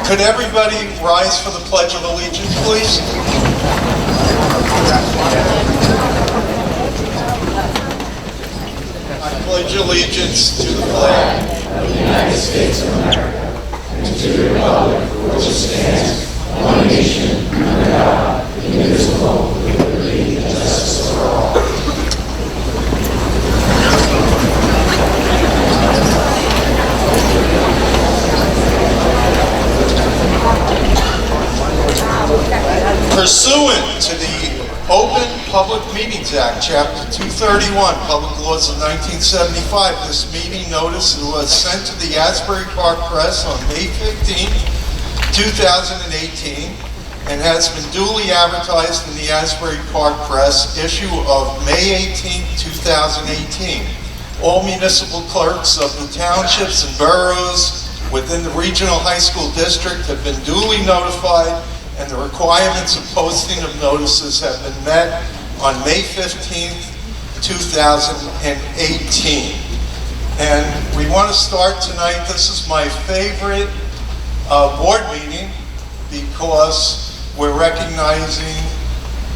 Could everybody rise for the Pledge of Allegiance, please? I pledge allegiance to the flag of the United States of America and to the republic for which it stands, one nation, under God, indivisible, with liberty and justice for all. Pursuant to the Open Public Meetings Act, Chapter 231, Public Laws of 1975, this meeting notice was sent to the Asbury Park Press on May 15, 2018, and has been duly advertised in the Asbury Park Press issue of May 18, 2018. All municipal clerks of the townships and boroughs within the regional high school district have been duly notified, and the requirements of posting of notices have been met on May 15th, 2018. And we want to start tonight. This is my favorite board meeting because we're recognizing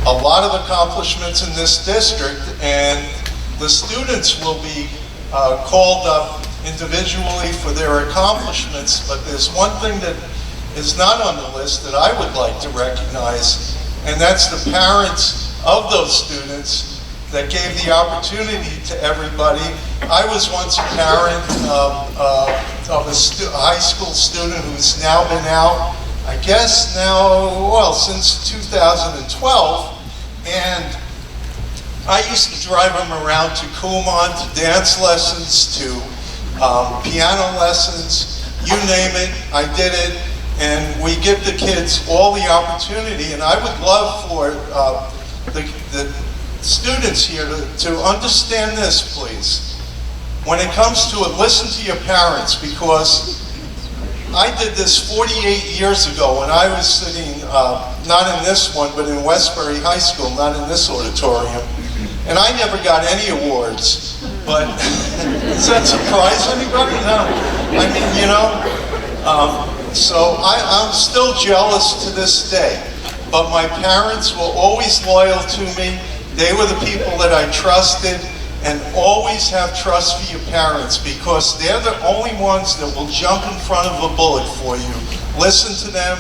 a lot of accomplishments in this district, and the students will be called up individually for their accomplishments, but there's one thing that is not on the list that I would like to recognize, and that's the parents of those students that gave the opportunity to everybody. I was once a parent of a high school student who's now been out, I guess now, well, since 2012, and I used to drive them around to Kumon, to dance lessons, to piano lessons, you name it, I did it. And we give the kids all the opportunity, and I would love for the students here to understand this, please. When it comes to it, listen to your parents, because I did this 48 years ago when I was sitting, not in this one, but in Westbury High School, not in this auditorium, and I never got any awards. But does that surprise anybody? No. I mean, you know, so I'm still jealous to this day, but my parents were always loyal to me. They were the people that I trusted, and always have trust for your parents, because they're the only ones that will jump in front of a bullet for you. Listen to them.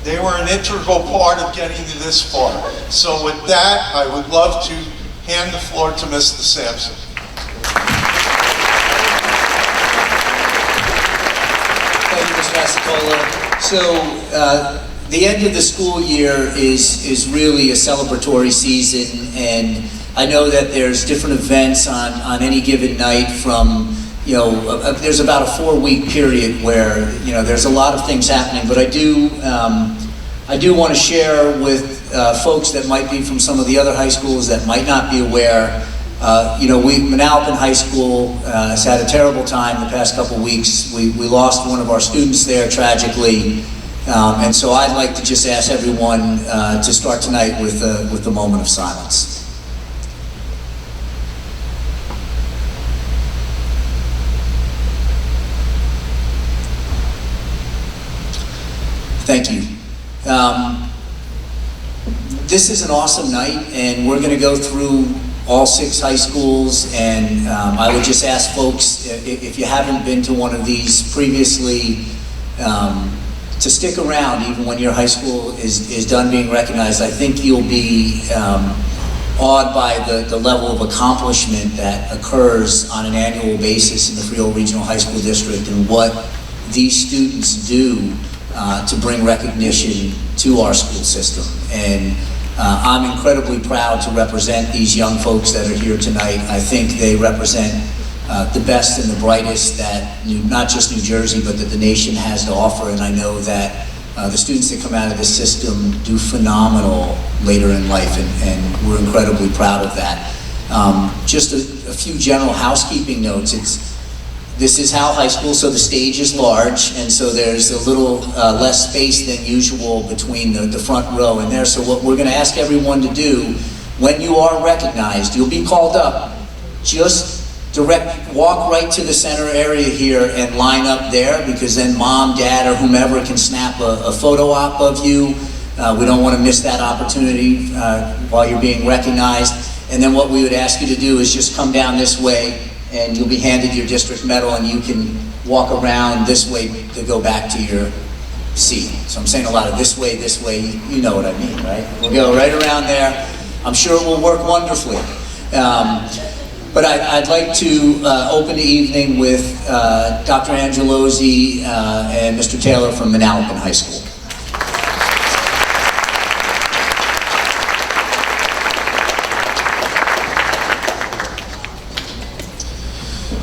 They were an integral part of getting you this far. So with that, I would love to hand the floor to Mr. Sampson. So the end of the school year is really a celebratory season, and I know that there's different events on any given night from, you know, there's about a 4-week period where, you know, there's a lot of things happening, but I do want to share with folks that might be from some of the other high schools that might not be aware. You know, Manalapan High School has had a terrible time the past couple weeks. We lost one of our students there tragically, and so I'd like to just ask everyone to start tonight with a moment of silence. Thank you. This is an awesome night, and we're going to go through all 6 high schools, and I would just ask folks, if you haven't been to one of these previously, to stick around even when your high school is done being recognized. I think you'll be awed by the level of accomplishment that occurs on an annual basis in the Freehold Regional High School District, and what these students do to bring recognition to our school system. And I'm incredibly proud to represent these young folks that are here tonight. I think they represent the best and the brightest that not just New Jersey, but that the nation has to offer. And I know that the students that come out of this system do phenomenal later in life, and we're incredibly proud of that. Just a few general housekeeping notes. This is Howell High School, so the stage is large, and so there's a little less space than usual between the front row and there. So what we're going to ask everyone to do, when you are recognized, you'll be called up. Just walk right to the center area here and line up there, because then mom, dad, or whomever can snap a photo op of you. We don't want to miss that opportunity while you're being recognized. And then what we would ask you to do is just come down this way, and you'll be handed your district medal, and you can walk around this way to go back to your seat. So I'm saying a lot of this way, you know what I mean, right? We'll go right around there. I'm sure it will work wonderfully. But I'd like to open the evening with Dr. Angelosi and Mr. Taylor from Manalapan High School.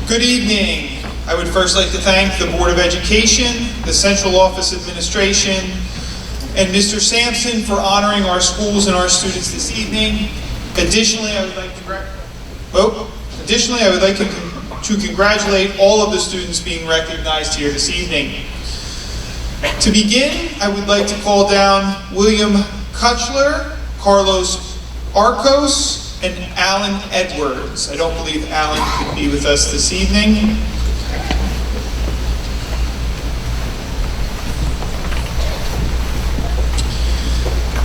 Good evening. I would first like to thank the Board of Education, the Central Office Administration, and Mr. Sampson for honoring our schools and our students this evening. Additionally, I would like to congratulate all of the students being recognized here this evening. To begin, I would like to call down William Kutchler, Carlos Arcos, and Alan Edwards. I don't believe Alan could be with us this evening.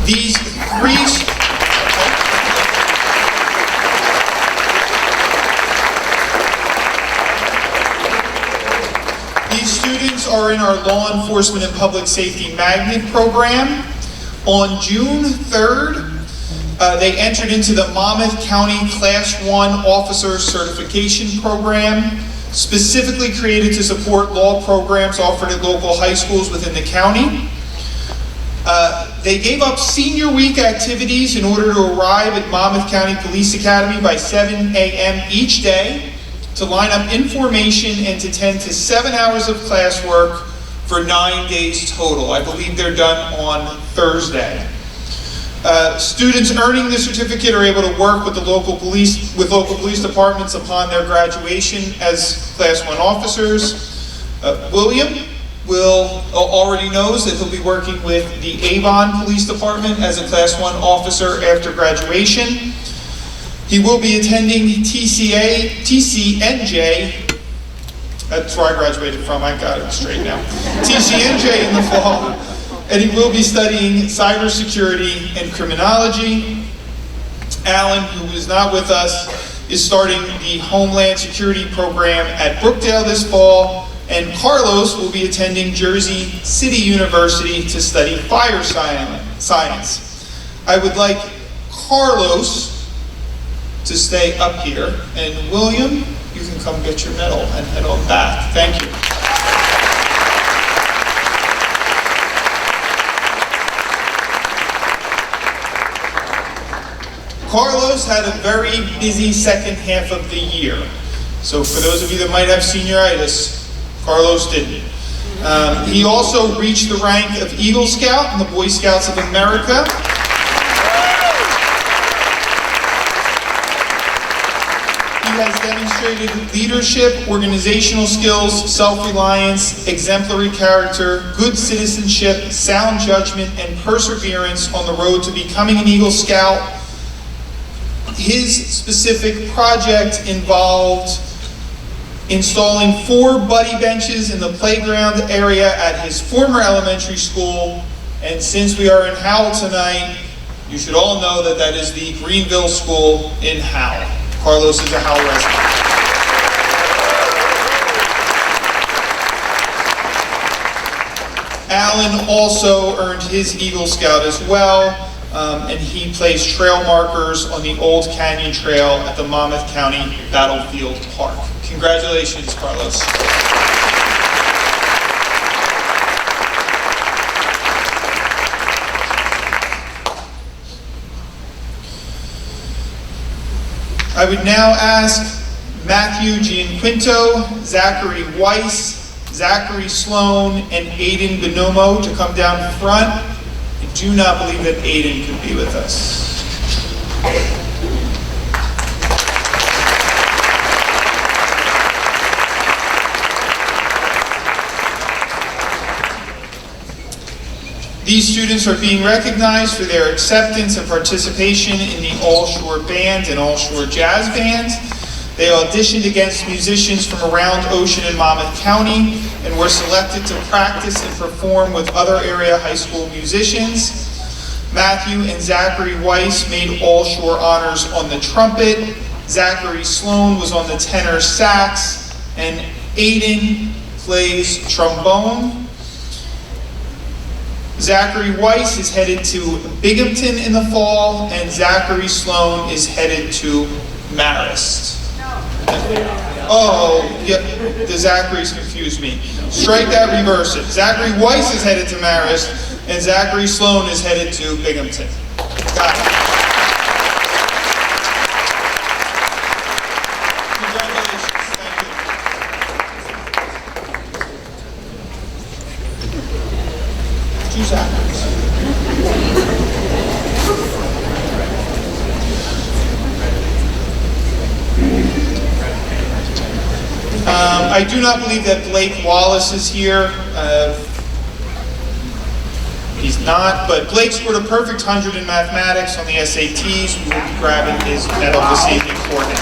These students are in our Law Enforcement and Public Safety Magnet Program. On June 3rd, they entered into the Monmouth County Class 1 Officer Certification Program, specifically created to support law programs offered at local high schools within the county. They gave up senior week activities in order to arrive at Monmouth County Police Academy by 7 a.m. each day to line up information and to attend to 7 hours of classwork for 9 days total. I believe they're done on Thursday. Students earning the certificate are able to work with local police departments upon their graduation as Class 1 officers. William already knows that he'll be working with the Avon Police Department as a Class 1 officer after graduation. He will be attending TCNJ, that's where I graduated from, I got it straight now, TCNJ in the fall, and he will be studying cybersecurity and criminology. Alan, who is not with us, is starting the Homeland Security program at Brookdale this fall, and Carlos will be attending Jersey City University to study fire science. I would like Carlos to stay up here, and William, you can come get your medal and head on back. Thank you. Carlos had a very busy second half of the year. So for those of you that might have senioritis, Carlos didn't. He also reached the rank of Eagle Scout in the Boy Scouts of America. He has demonstrated leadership, organizational skills, self-reliance, exemplary character, good citizenship, sound judgment, and perseverance on the road to becoming an Eagle Scout. His specific project involved installing 4 buddy benches in the playground area at his former elementary school. And since we are in Howell tonight, you should all know that that is the Greenville School in Howell. Carlos is a Howell resident. Alan also earned his Eagle Scout as well, and he placed trail markers on the Old Canyon Trail at the Monmouth County Battlefield Park. Congratulations, Carlos. I would now ask Matthew Gianquinto, Zachary Weiss, Zachary Sloan, and Aiden Bonomo to come down front. I do not believe that Aiden could be with us. These students are being recognized for their acceptance and participation in the All Shore Band and All Shore Jazz Band. They auditioned against musicians from around Ocean and Monmouth County and were selected to practice and perform with other area high school musicians. Matthew and Zachary Weiss made all shore honors on the trumpet. Zachary Sloan was on the tenor sax, and Aiden plays trombone. Zachary Weiss is headed to Binghamton in the fall, and Zachary Sloan is headed to Marist. Oh, yeah, the Zachary's confused me. Strike that, reverse it. Zachary Weiss is headed to Marist, and Zachary Sloan is headed to Binghamton. Got it. Congratulations. Thank you. Two Zachary's. I do not believe that Blake Wallace is here. He's not, but Blake scored a perfect 100 in mathematics on the SATs. We will be grabbing his medal this evening for him.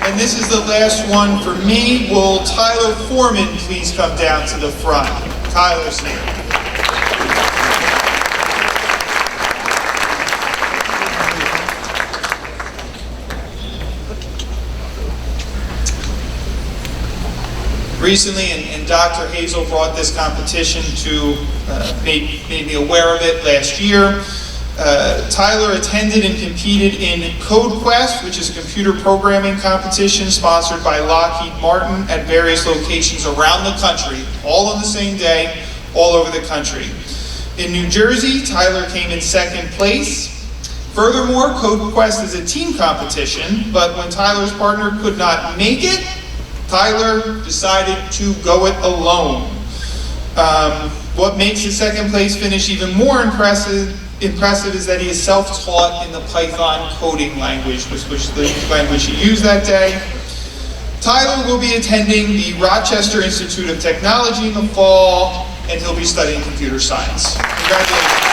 And this is the last one for me. Will Tyler Foreman please come down to the front? Tyler's here. Recently, and Dr. Hazel brought this competition to, made me aware of it last year. Tyler attended and competed in Code Quest, which is a computer programming competition sponsored by Lockheed Martin at various locations around the country, all on the same day, all over the country. In New Jersey, Tyler came in second place. Furthermore, Code Quest is a team competition, but when Tyler's partner could not make it, Tyler decided to go it alone. What makes his second place finish even more impressive is that he is self-taught in the Python coding language, which was the language he used that day. Tyler will be attending the Rochester Institute of Technology in the fall, and he'll be studying computer science. Congratulations.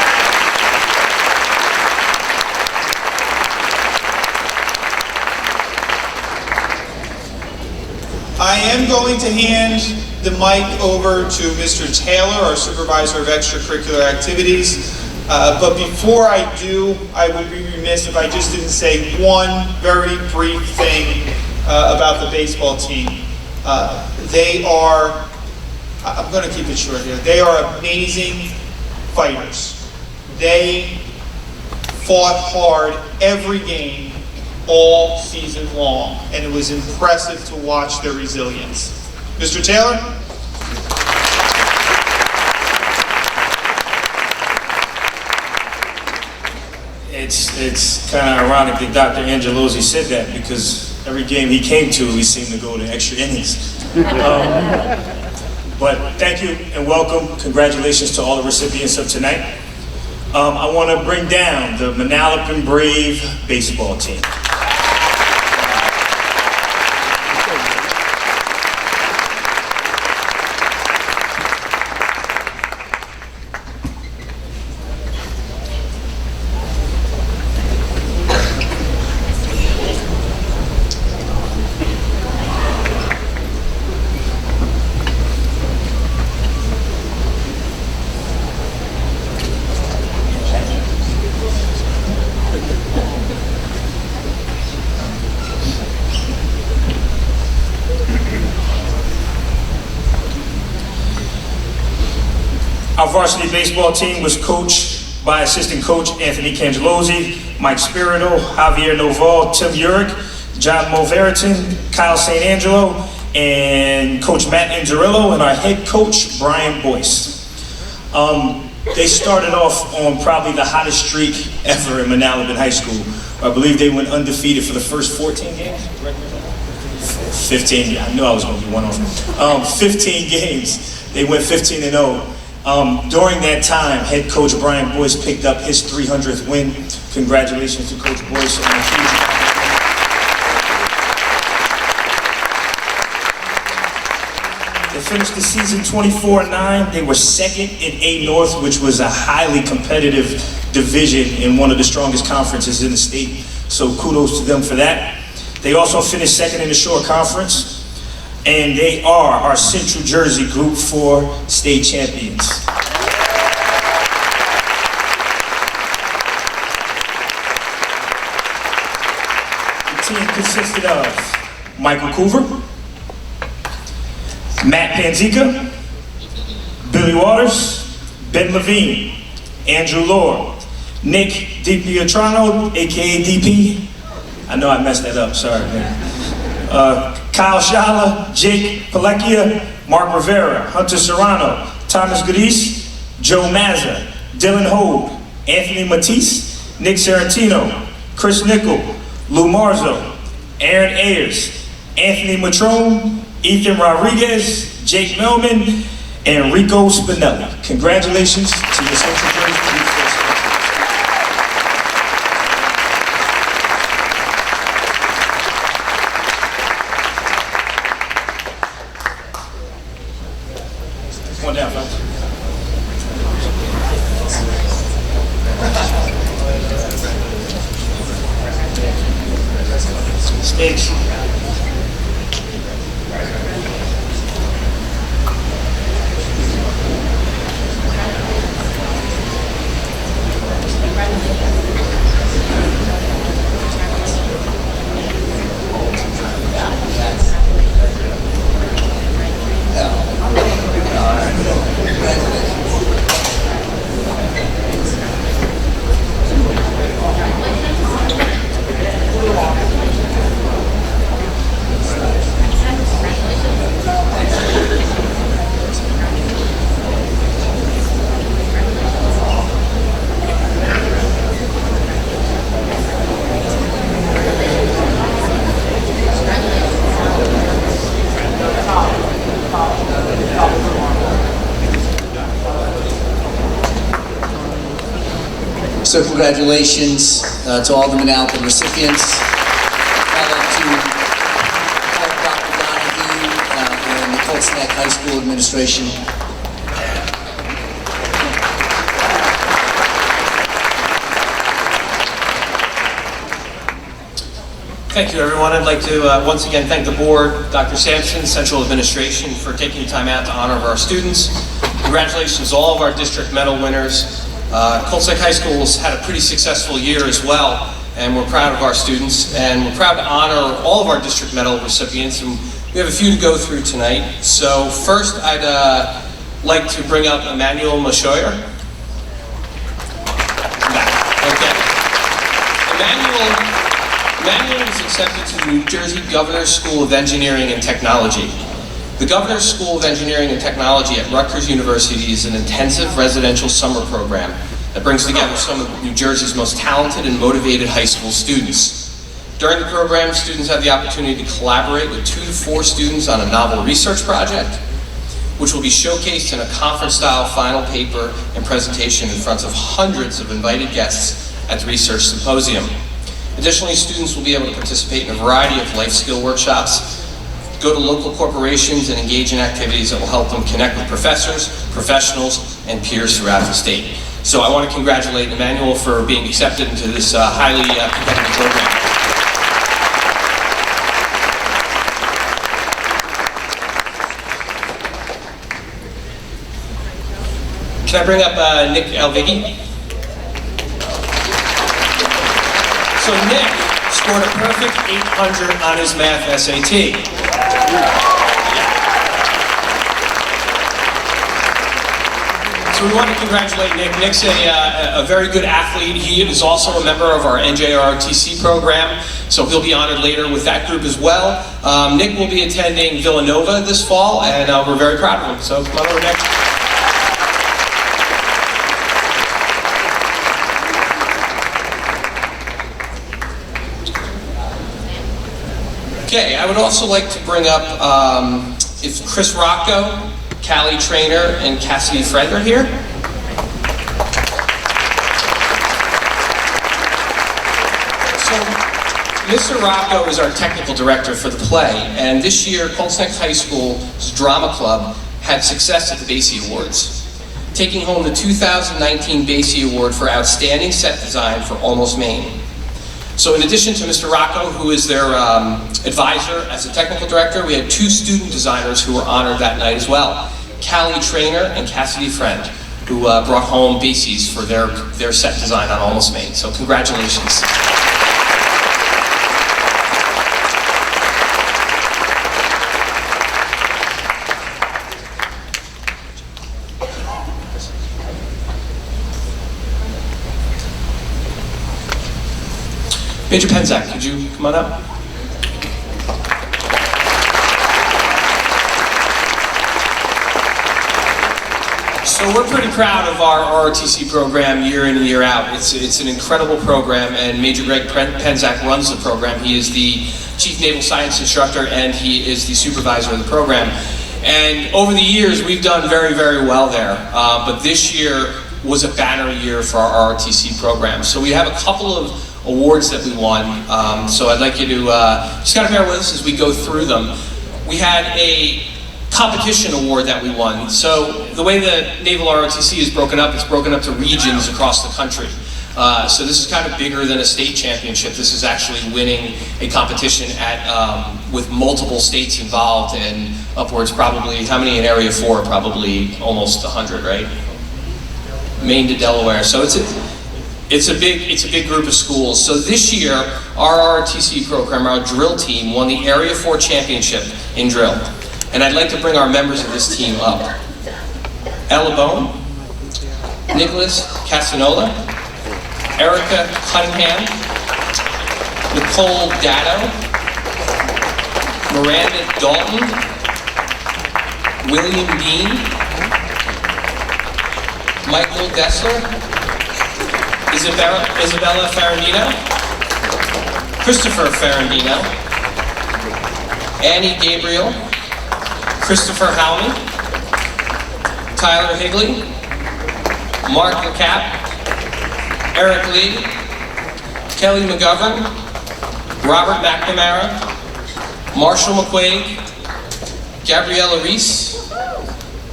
I am going to hand the mic over to Mr. Taylor, our Supervisor of Extracurricular Activities. But before I do, I would be remiss if I just didn't say one very brief thing about the baseball team. They are, I'm going to keep it short here, they are amazing fighters. They fought hard every game all season long, and it was impressive to watch their resilience. Mr. Taylor? It's kind of ironic that Dr. Angelozzi said that, because every game he came to, he seemed to go to extra innings. But thank you and welcome. Congratulations to all the recipients of tonight. I want to bring down the Manalapan Brave baseball team. Our varsity baseball team was coached by assistant coach Anthony Cangelozzi, Mike Spirito, Javier Noval, Tim Urick, John Moveriton, Kyle St. Angelo, and Coach Matt Angerillo, and our head coach, Brian Boyce. They started off on probably the hottest streak ever in Manalapan High School. I believe they went undefeated for the first 14 games? 15, I knew I was going to be one of them. 15 games, they went 15-0. During that time, head coach Brian Boyce picked up his 300th win. Congratulations to Coach Boyce on the huge. The finish the season 24-9. They were second in A North, which was a highly competitive division in one of the strongest conferences in the state. So kudos to them for that. They also finished second in the Shore Conference. And they are our Central Jersey Group 4 state champions. The team consisted of Michael Coover, Matt Panzica, Billy Waters, Ben Levine, Andrew Lohr, Nick DiPietrano, aka DP. I know I messed that up, sorry, man. Kyle Shala, Jake Palekia, Mark Rivera, Hunter Serrano, Thomas Goodis, Joe Mazza, Dylan Hogue, Anthony Matisse, Nick Sarantino, Chris Nickel, Lou Marzo, Aaron Ayers, Anthony Matrone, Ethan Rodriguez, Jake Melman, and Rico Spinelli. Congratulations to your Central Jersey Group 4 state. One down, fellas. Stage. So congratulations to all the Manalapan recipients. I'd like to thank Dr. Donahue and the Colts Neck High School administration. Thank you, everyone. I'd like to once again thank the board, Dr. Sampson, Central Administration for taking time out to honor our students. Congratulations to all of our district medal winners. Colts Neck High School has had a pretty successful year as well, and we're proud of our students, and we're proud to honor all of our district medal recipients, and we have a few to go through tonight. So first, I'd like to bring up Emmanuel Mashoyer. Okay. Emmanuel was accepted to the New Jersey Governor's School of Engineering and Technology. The Governor's School of Engineering and Technology at Rutgers University is an intensive residential summer program that brings together some of New Jersey's most talented and motivated high school students. During the program, students have the opportunity to collaborate with 2 to 4 students on a novel research project, which will be showcased in a conference-style final paper and presentation in front of hundreds of invited guests at the research symposium. Additionally, students will be able to participate in a variety of life skill workshops, go to local corporations, and engage in activities that will help them connect with professors, professionals, and peers throughout the state. So I want to congratulate Emmanuel for being accepted into this highly competitive program. Can I bring up Nick Alvigi? So Nick scored a perfect 800 on his math SAT. So we want to congratulate Nick. Nick's a very good athlete. He is also a member of our NJROTC program, so he'll be honored later with that group as well. Nick will be attending Villanova this fall, and we're very proud of him. So come on over, Nick. Okay, I would also like to bring up if Chris Rocco, Callie Trainer, and Cassidy Friend are here. So Mr. Rocco is our technical director for the play, and this year, Colts Neck High School's drama club had success at the Basie Awards, taking home the 2019 Basie Award for Outstanding Set Design for Almost Maine. So in addition to Mr. Rocco, who is their advisor as a technical director, we had 2 student designers who were honored that night as well, Callie Trainer and Cassidy Friend, who brought home Basie's for their set design on Almost Maine. So congratulations. Major Penzak, could you come on up? So we're pretty proud of our ROTC program year in and year out. It's an incredible program, and Major Greg Penzak runs the program. He is the Chief Naval Science Instructor, and he is the supervisor of the program. And over the years, we've done very, very well there. But this year was a banner year for our ROTC program. So we have a couple of awards that we won. So I'd like you to just kind of bear with us as we go through them. We had a competition award that we won. So the way the Naval ROTC is broken up, it's broken up to regions across the country. So this is kind of bigger than a state championship. This is actually winning a competition with multiple states involved, and upwards probably, how many in Area 4? Probably almost 100, right? Maine to Delaware. So it's a big group of schools. So this year, our ROTC program, our drill team, won the Area 4 championship in drill. And I'd like to bring our members of this team up. Ella Bone, Nicholas Castanola, Erica Cunningham, Nicole Dado, Miranda Dalton, William Dean, Michael Dessler, Isabella Ferrandino, Christopher Ferrandino, Annie Gabriel, Christopher Howell, Tyler Higley, Mark LeCap, Eric Lee, Kelly McGovern, Robert McNamara, Marshall McQuaig, Gabriella Reese,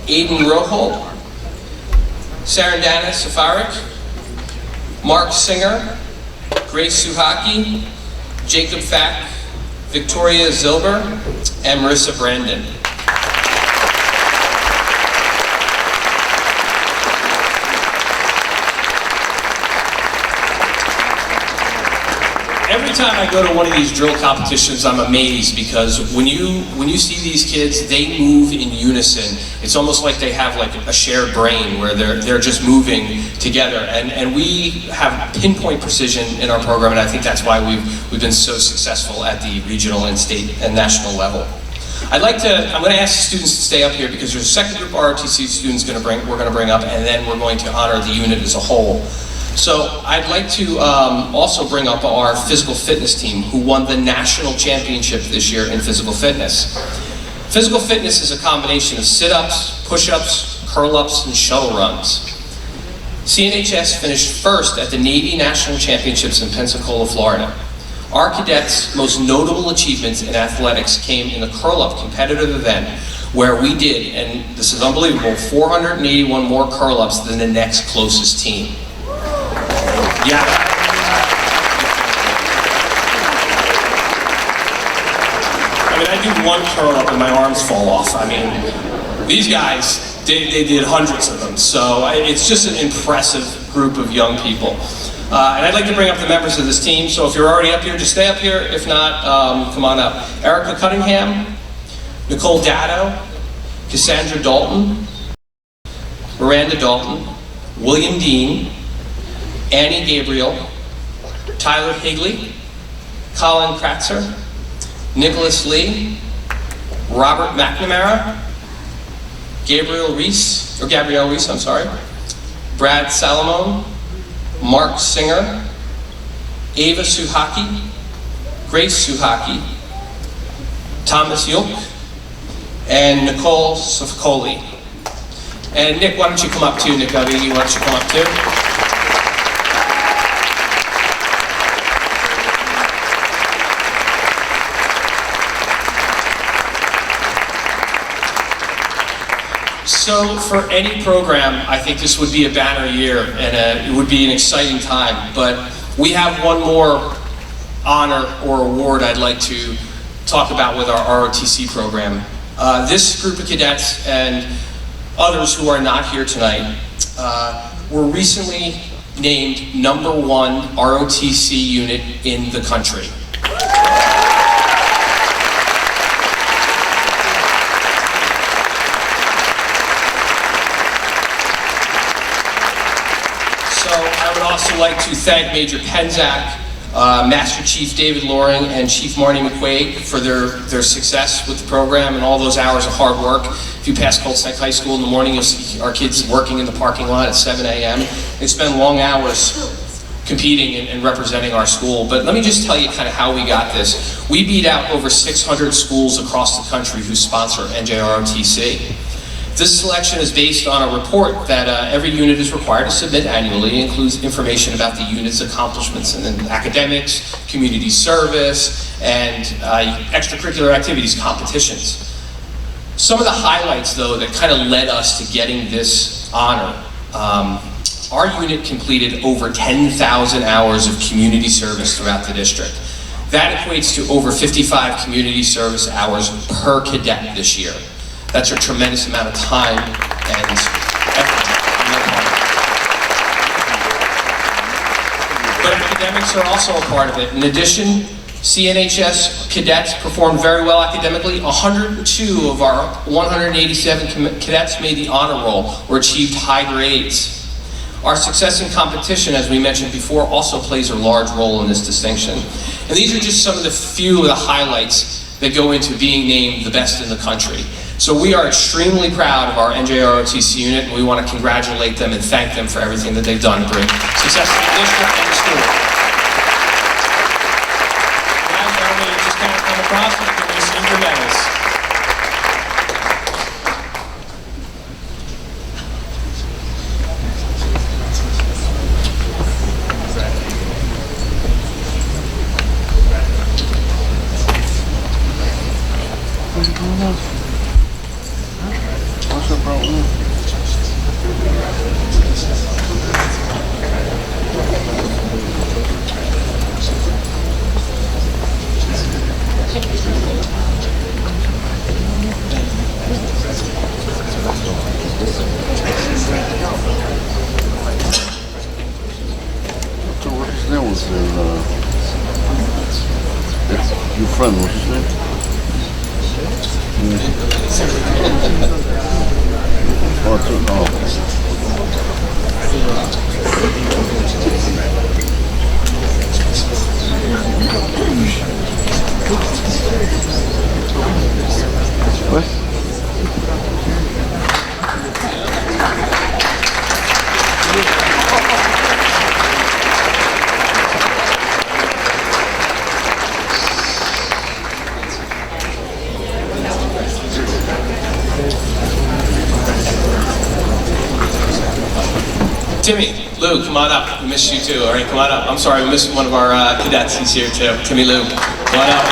Aiden Roholt, Sarandana Safarik, Mark Singer, Grace Suhaki, Jacob Fack, Victoria Zilber, and Marissa Brandon. Every time I go to one of these drill competitions, I'm amazed, because when you see these kids, they move in unison. It's almost like they have like a shared brain where they're just moving together, and we have pinpoint precision in our program, and I think that's why we've been so successful at the regional and state and national level. I'm going to ask the students to stay up here, because there's a second group of ROTC students we're going to bring up, and then we're going to honor the unit as a whole. So I'd like to also bring up our physical fitness team, who won the national championship this year in physical fitness. Physical fitness is a combination of sit-ups, push-ups, curl-ups, and shuttle runs. CNHS finished first at the Navy National Championships in Pensacola, Florida. Our cadets' most notable achievements in athletics came in the curl-up competitive event, where we did, and this is unbelievable, 481 more curl-ups than the next closest team. Yeah. I mean, I do one curl up and my arms fall off. I mean, these guys, they did hundreds of them. So it's just an impressive group of young people. And I'd like to bring up the members of this team. So if you're already up here, just stay up here. If not, come on up. Erica Cunningham, Nicole Dado, Cassandra Dalton, Miranda Dalton, William Dean, Annie Gabriel, Tyler Higley, Colin Kratzer, Nicholas Lee, Robert McNamara, Gabrielle Reese, Brad Salamone, Mark Singer, Ava Suhaki, Grace Suhaki, Thomas Yolk, and Nicole Sofcoli. And Nick, why don't you come up too, Nick Avigi, why don't you come up too? So for any program, I think this would be a banner year and it would be an exciting time. But we have one more honor or award I'd like to talk about with our ROTC program. This group of cadets and others who are not here tonight were recently named #1 ROTC unit in the country. So I would also like to thank Major Penzak, Master Chief David Loring, and Chief Marty McQuaid for their success with the program and all those hours of hard work. If you pass Colts Neck High School in the morning, you'll see our kids working in the parking lot at 7 a.m. They spend long hours competing and representing our school. But let me just tell you kind of how we got this. We beat out over 600 schools across the country who sponsor NJROTC. This selection is based on a report that every unit is required to submit annually. It includes information about the unit's accomplishments in academics, community service, and extracurricular activities, competitions. Some of the highlights, though, that kind of led us to getting this honor. Our unit completed over 10,000 hours of community service throughout the district. That equates to over 55 community service hours per cadet this year. That's a tremendous amount of time and effort. But academics are also a part of it. In addition, CNHS cadets performed very well academically. 102 of our 187 cadets made the honor roll or achieved high grades. Our success in competition, as we mentioned before, also plays a large role in this distinction. And these are just some of the few of the highlights that go into being named the best in the country. So we are extremely proud of our NJROTC unit, and we want to congratulate them and thank them for everything that they've done to bring success to the district and the school. Guys, why don't we just kind of come across and give me some your medals. Your friend, what's his name? Timmy, Lou, come on up. We missed you too. All right, come on up. I'm sorry, we missed one of our cadets. He's here too. Timmy, Lou, come on up.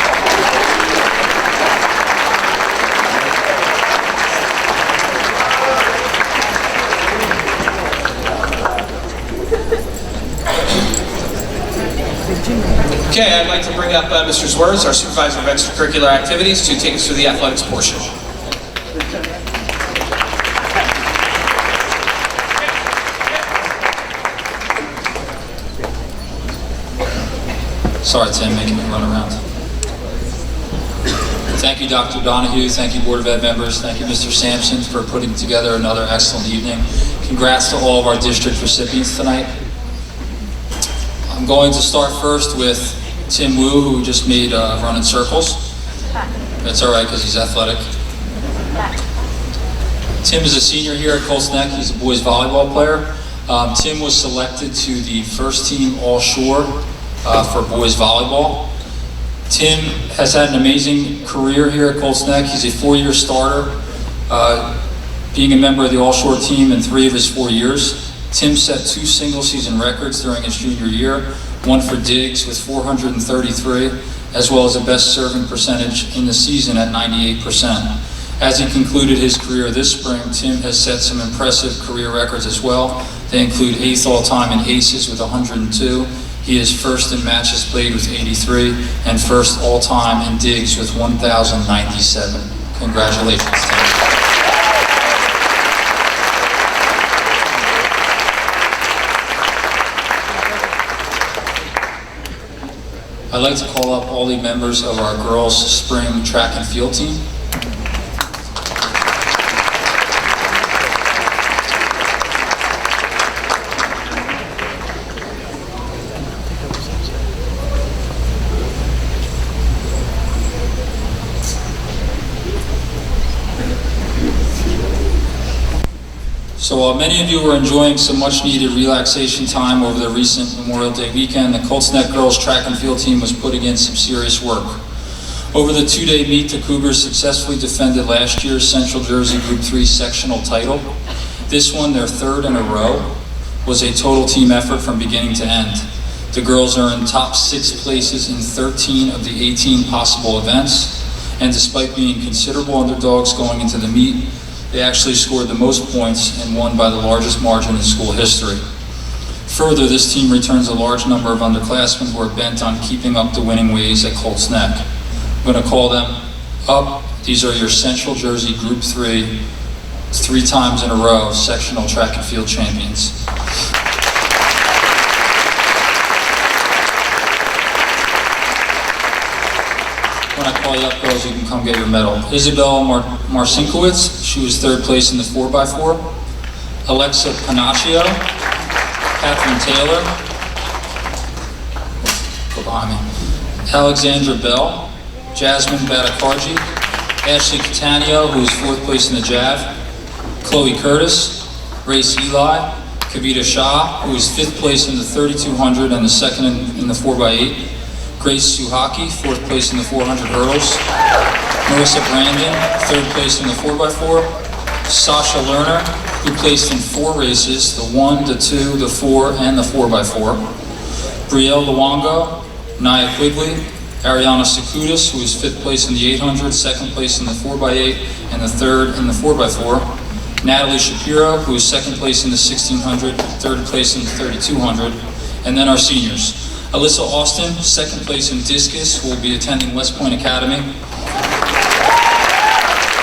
Okay, I'd like to bring up Mr. Zwerz, our supervisor of extracurricular activities, to take us through the athletics portion. Sorry, Tim, making me run around. Thank you, Dr. Donahue. Thank you, Board of Ed members. Thank you, Mr. Sampson, for putting together another excellent evening. Congrats to all of our district recipients tonight. I'm going to start first with Tim Wu, who just made run in circles. That's all right, because he's athletic. Tim is a senior here at Colts Neck. He's a boys volleyball player. Tim was selected to the first team All-Shore for boys volleyball. Tim has had an amazing career here at Colts Neck. He's a 4-year starter, being a member of the All-Shore team in 3 of his 4 years. Tim set 2 single-season records during his junior year, one for Diggs with 433, as well as a best serving percentage in the season at 98%. As he concluded his career this spring, Tim has set some impressive career records as well. They include 8th all-time in aces with 102. He is first in matches played with 83, and first all-time in digs with 1,097. Congratulations, Tim. I'd like to call up all the members of our girls' spring track and field team. So while many of you were enjoying some much-needed relaxation time over the recent Memorial Day weekend, the Colts Neck girls track and field team was putting in some serious work. Over the 2-day meet, the Cougars successfully defended last year's Central Jersey Group 3 sectional title. This one, their third in a row, was a total team effort from beginning to end. The girls are in top 6 places in 13 of the 18 possible events, and despite being considerable underdogs going into the meet, they actually scored the most points and won by the largest margin in school history. Further, this team returns a large number of underclassmen who are bent on keeping up the winning ways at Colts Neck. I'm going to call them up. These are your Central Jersey Group 3, 3 times in a row, sectional track and field champions. When I call you up, girls, you can come get your medal. Isabel Marcinkowitz, she was 3rd place in the 4x4. Alexa Panaccio, Catherine Taylor, go behind me. Alexandra Bell, Jasmine Batakarji, Ashley Catania, who was 4th place in the Jav, Chloe Curtis, Race Eli, Kavita Shah, who was 5th place in the 3200 and the 2nd in the 4x8. Grace Suhaki, 4th place in the 400 hurdles. Marissa Brandon, 3rd place in the 4x4. Sasha Lerner, who placed in 4 races, the 1, the 2, the 4, and the 4x4. Brielle Luongo, Nia Quigley, Ariana Sakudis, who was 5th place in the 800, 2nd place in the 4x8, and the 3rd in the 4x4. Natalie Shapiro, who was 2nd place in the 1600, 3rd place in the 3200. And then our seniors. Alyssa Austin, 2nd place in discus, who will be attending West Point Academy.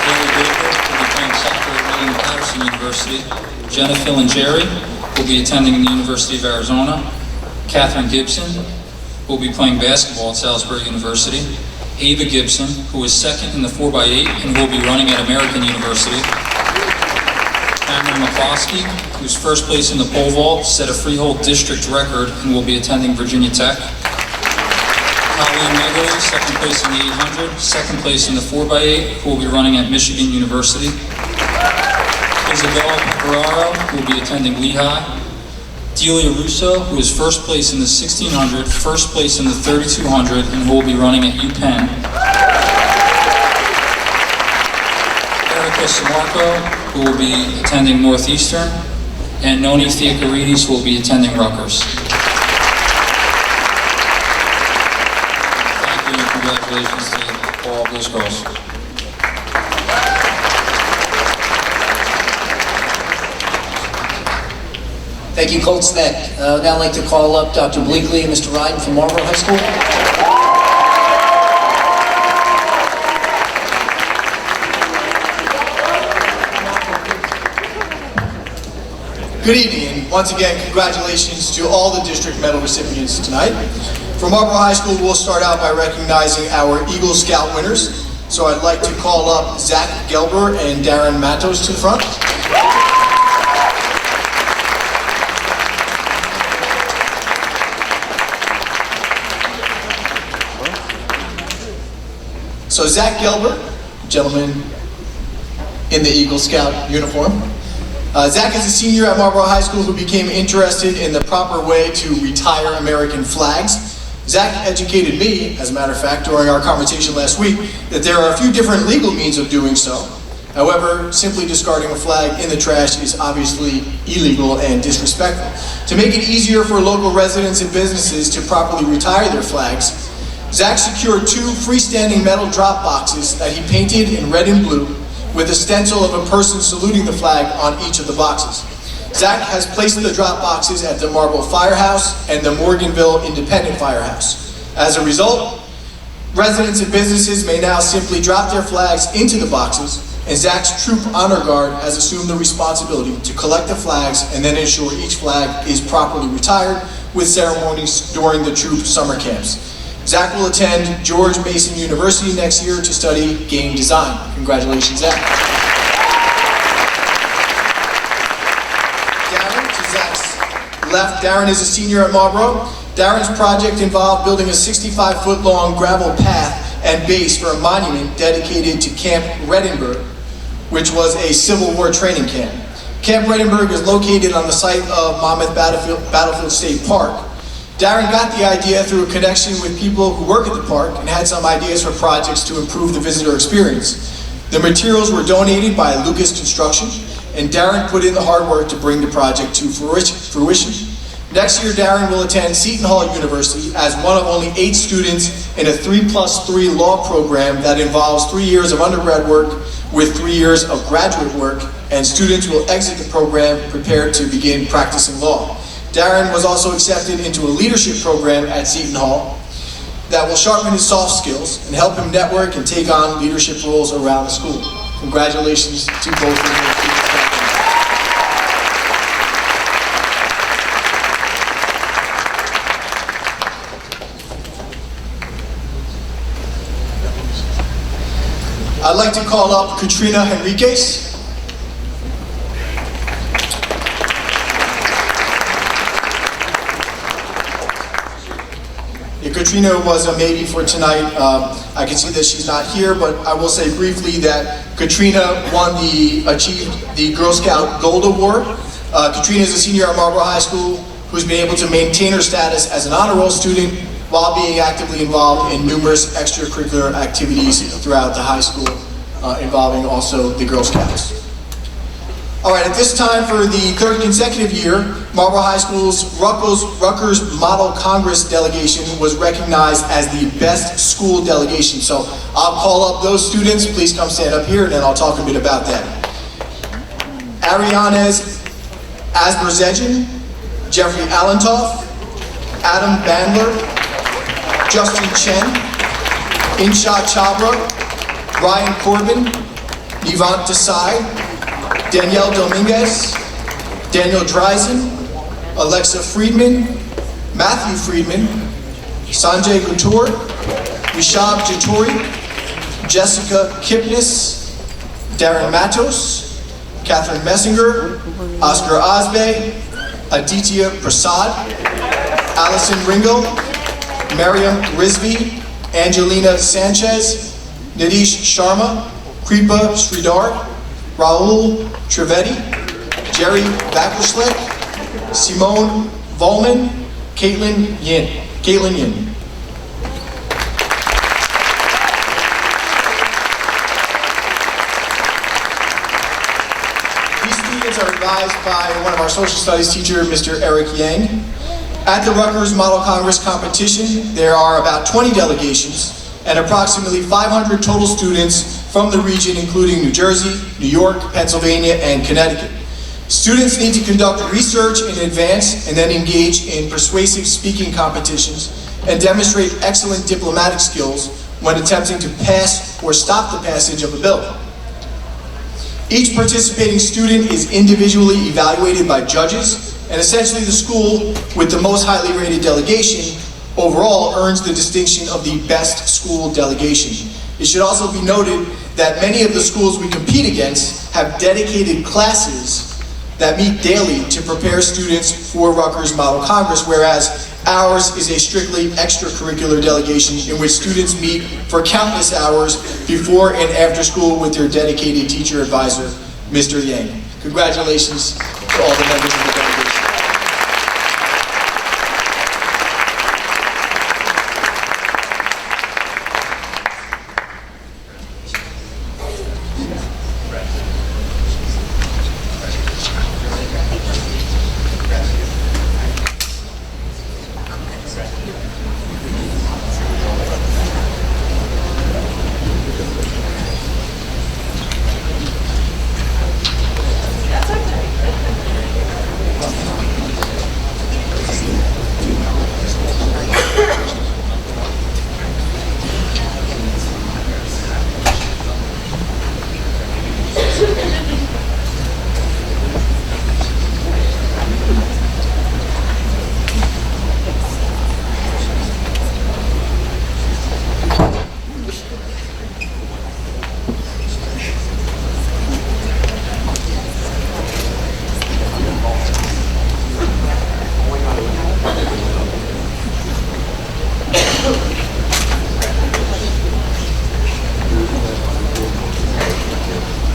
Haley Baker will be playing soccer at William Patterson University. Jenna Filangeri will be attending the University of Arizona. Catherine Gibson will be playing basketball at Salisbury University. Ava Gibson, who is 2nd in the 4x8 and will be running at American University. Cameron McCloskey, who's 1st place in the pole vault, set a Freehold district record and will be attending Virginia Tech. Colleen Megley, 2nd place in the 800, 2nd place in the 4x8, who will be running at Michigan University. Isabella Pecoraro, who will be attending Lehigh. Delia Russo, who is 1st place in the 1600, 1st place in the 3200, and who will be running at UPenn. Erica Samarco, who will be attending Northeastern, and Noni Theocaridis, who will be attending Rutgers. Thank you and congratulations to all of those girls. Thank you, Colts Neck. Now I'd like to call up Dr. Bleakley and Mr. Ryden from Marlboro High School. Good evening, and once again, congratulations to all the district medal recipients tonight. For Marlboro High School, we'll start out by recognizing our Eagle Scout winners. So I'd like to call up Zach Gelber and Darren Matos to the front. So Zach Gelber, gentleman in the Eagle Scout uniform. Zach is a senior at Marlboro High School who became interested in the proper way to retire American flags. Zach educated me, as a matter of fact, during our conversation last week, that there are a few different legal means of doing so. However, simply discarding a flag in the trash is obviously illegal and disrespectful. To make it easier for local residents and businesses to properly retire their flags, Zach secured 2 freestanding metal drop boxes that he painted in red and blue with a stencil of a person saluting the flag on each of the boxes. Zach has placed the drop boxes at the Marlboro Firehouse and the Morganville Independent Firehouse. As a result, residents and businesses may now simply drop their flags into the boxes, and Zach's Troop Honor Guard has assumed the responsibility to collect the flags and then ensure each flag is properly retired with ceremonies during the troop summer camps. Zach will attend George Mason University next year to study game design. Congratulations, Zach. Darren, to Zach's left, Darren is a senior at Marlboro. Darren's project involved building a 65-foot-long gravel path and base for a monument dedicated to Camp Reddenburg, which was a Civil War training camp. Camp Reddenburg is located on the site of Monmouth Battlefield State Park. Darren got the idea through a connection with people who work at the park and had some ideas for projects to improve the visitor experience. The materials were donated by Lucas Construction, and Darren put in the hard work to bring the project to fruition. Next year, Darren will attend Seton Hall University as one of only 8 students in a 3+3 law program that involves 3 years of undergrad work with 3 years of graduate work, and students will exit the program prepared to begin practicing law. Darren was also accepted into a leadership program at Seton Hall that will sharpen his soft skills and help him network and take on leadership roles around the school. Congratulations to both of you. I'd like to call up Katrina Henriquez. Katrina was a maybe for tonight. I can see that she's not here, but I will say briefly that Katrina achieved the Girl Scout Gold Award. Katrina is a senior at Marlboro High School who's been able to maintain her status as an honor roll student while being actively involved in numerous extracurricular activities throughout the high school, involving also the Girl Scouts. All right, at this time for the 3rd consecutive year, Marlboro High School's Rutgers Model Congress delegation was recognized as the best school delegation. So I'll call up those students. Please come stand up here and then I'll talk a bit about that. Arianes Asberzegian, Jeffrey Allentoff, Adam Bandler, Justin Chen, Insha Chabra, Ryan Corbin, Nivant Desai, Danielle Dominguez, Daniel Dreisen, Alexa Friedman, Matthew Friedman, Sanjay Gutur, Rishab Jatori, Jessica Kipnis, Darren Matos, Catherine Messinger, Oscar Osbe, Aditya Prasad, Allison Ringo, Mariam Rizvi, Angelina Sanchez, Nadish Sharma, Kripa Sridhar, Raul Trivedi, Jerry Vakushlik, Simone Volman, Caitlin Yin. These students are advised by one of our social studies teacher, Mr. Eric Yang. At the Rutgers Model Congress competition, there are about 20 delegations and approximately 500 total students from the region, including New Jersey, New York, Pennsylvania, and Connecticut. Students need to conduct research in advance and then engage in persuasive speaking competitions and demonstrate excellent diplomatic skills when attempting to pass or stop the passage of a bill. Each participating student is individually evaluated by judges, and essentially the school with the most highly rated delegation overall earns the distinction of the best school delegation. It should also be noted that many of the schools we compete against have dedicated classes that meet daily to prepare students for Rutgers Model Congress, whereas ours is a strictly extracurricular delegation in which students meet for countless hours before and after school with their dedicated teacher advisor, Mr. Yang. Congratulations to all the members of the delegation.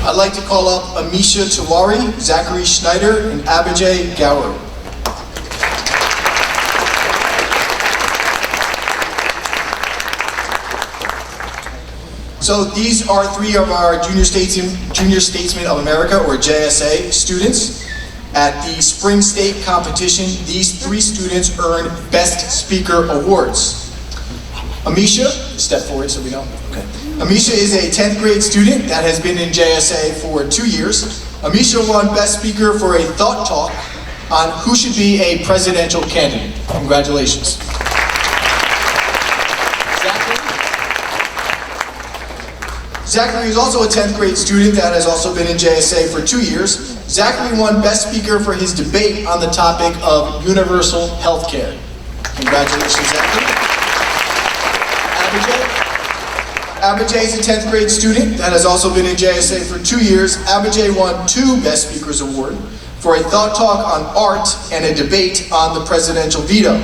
I'd like to call up Amisha Tiwari, Zachary Schneider, and Abijay Gower. So these are three of our Junior Statesmen of America, or JSA, students. At the Spring State competition, these three students earned Best Speaker Awards. Amisha, step forward so we know. Okay. Amisha is a 10th grade student that has been in JSA for 2 years. Amisha won Best Speaker for a thought talk on who should be a presidential candidate. Congratulations. Zachary is also a 10th grade student that has also been in JSA for 2 years. Zachary won Best Speaker for his debate on the topic of universal health care. Congratulations, Zachary. Abijay is a 10th grade student that has also been in JSA for 2 years. Abijay won 2 Best Speakers Award for a thought talk on art and a debate on the presidential veto.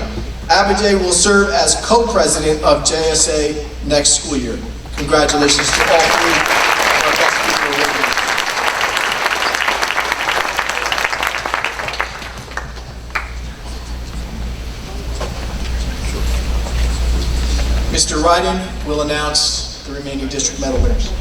Abijay will serve as co-president of JSA next school year. Congratulations to all three of our Best Speaker Award winners. Mr. Ryden will announce the remaining district medal winners.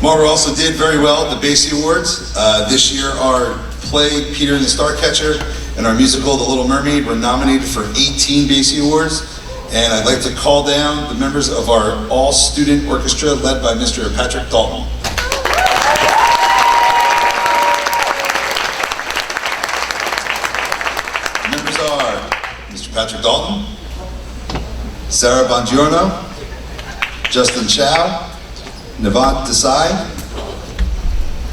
Marlboro also did very well at the Basie Awards. This year our play, Peter and the Starcatcher, and our musical, The Little Mermaid, were nominated for 18 Basie Awards. And I'd like to call down the members of our all-student orchestra led by Mr. Patrick Dalton. Members are Mr. Patrick Dalton, Sarah Bongiorno, Justin Chow, Navant Desai,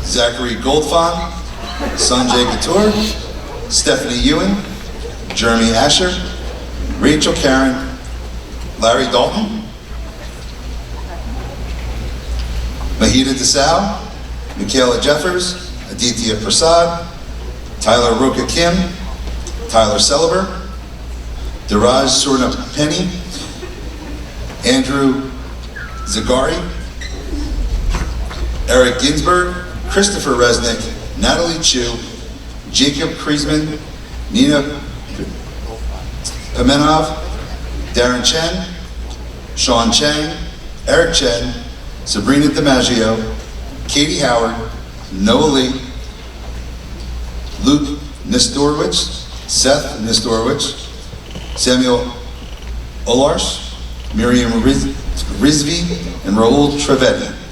Zachary Goldfond, Sanjay Couture, Stephanie Ewing, Jeremy Asher, Rachel Karen, Larry Dalton, Mahida Desau, Michaela Jeffers, Aditya Prasad, Tyler Roca Kim, Tyler Celeber, Diraj Surna Penny, Andrew Zagari, Eric Ginsberg, Christopher Resnick, Natalie Chu, Jacob Kriesman, Nina Pimenov, Darren Chen, Sean Chang, Eric Chen, Sabrina DiMaggio, Katie Howard, Noah Lee, Luke Nestorowicz, Seth Nestorowicz, Samuel Olars, Miriam Rizvi, and Raul Trevetti.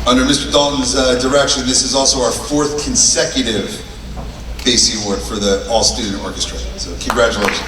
Under Mr. Dalton's direction, this is also our 4th consecutive Basie Award for the all-student orchestra. So congratulations.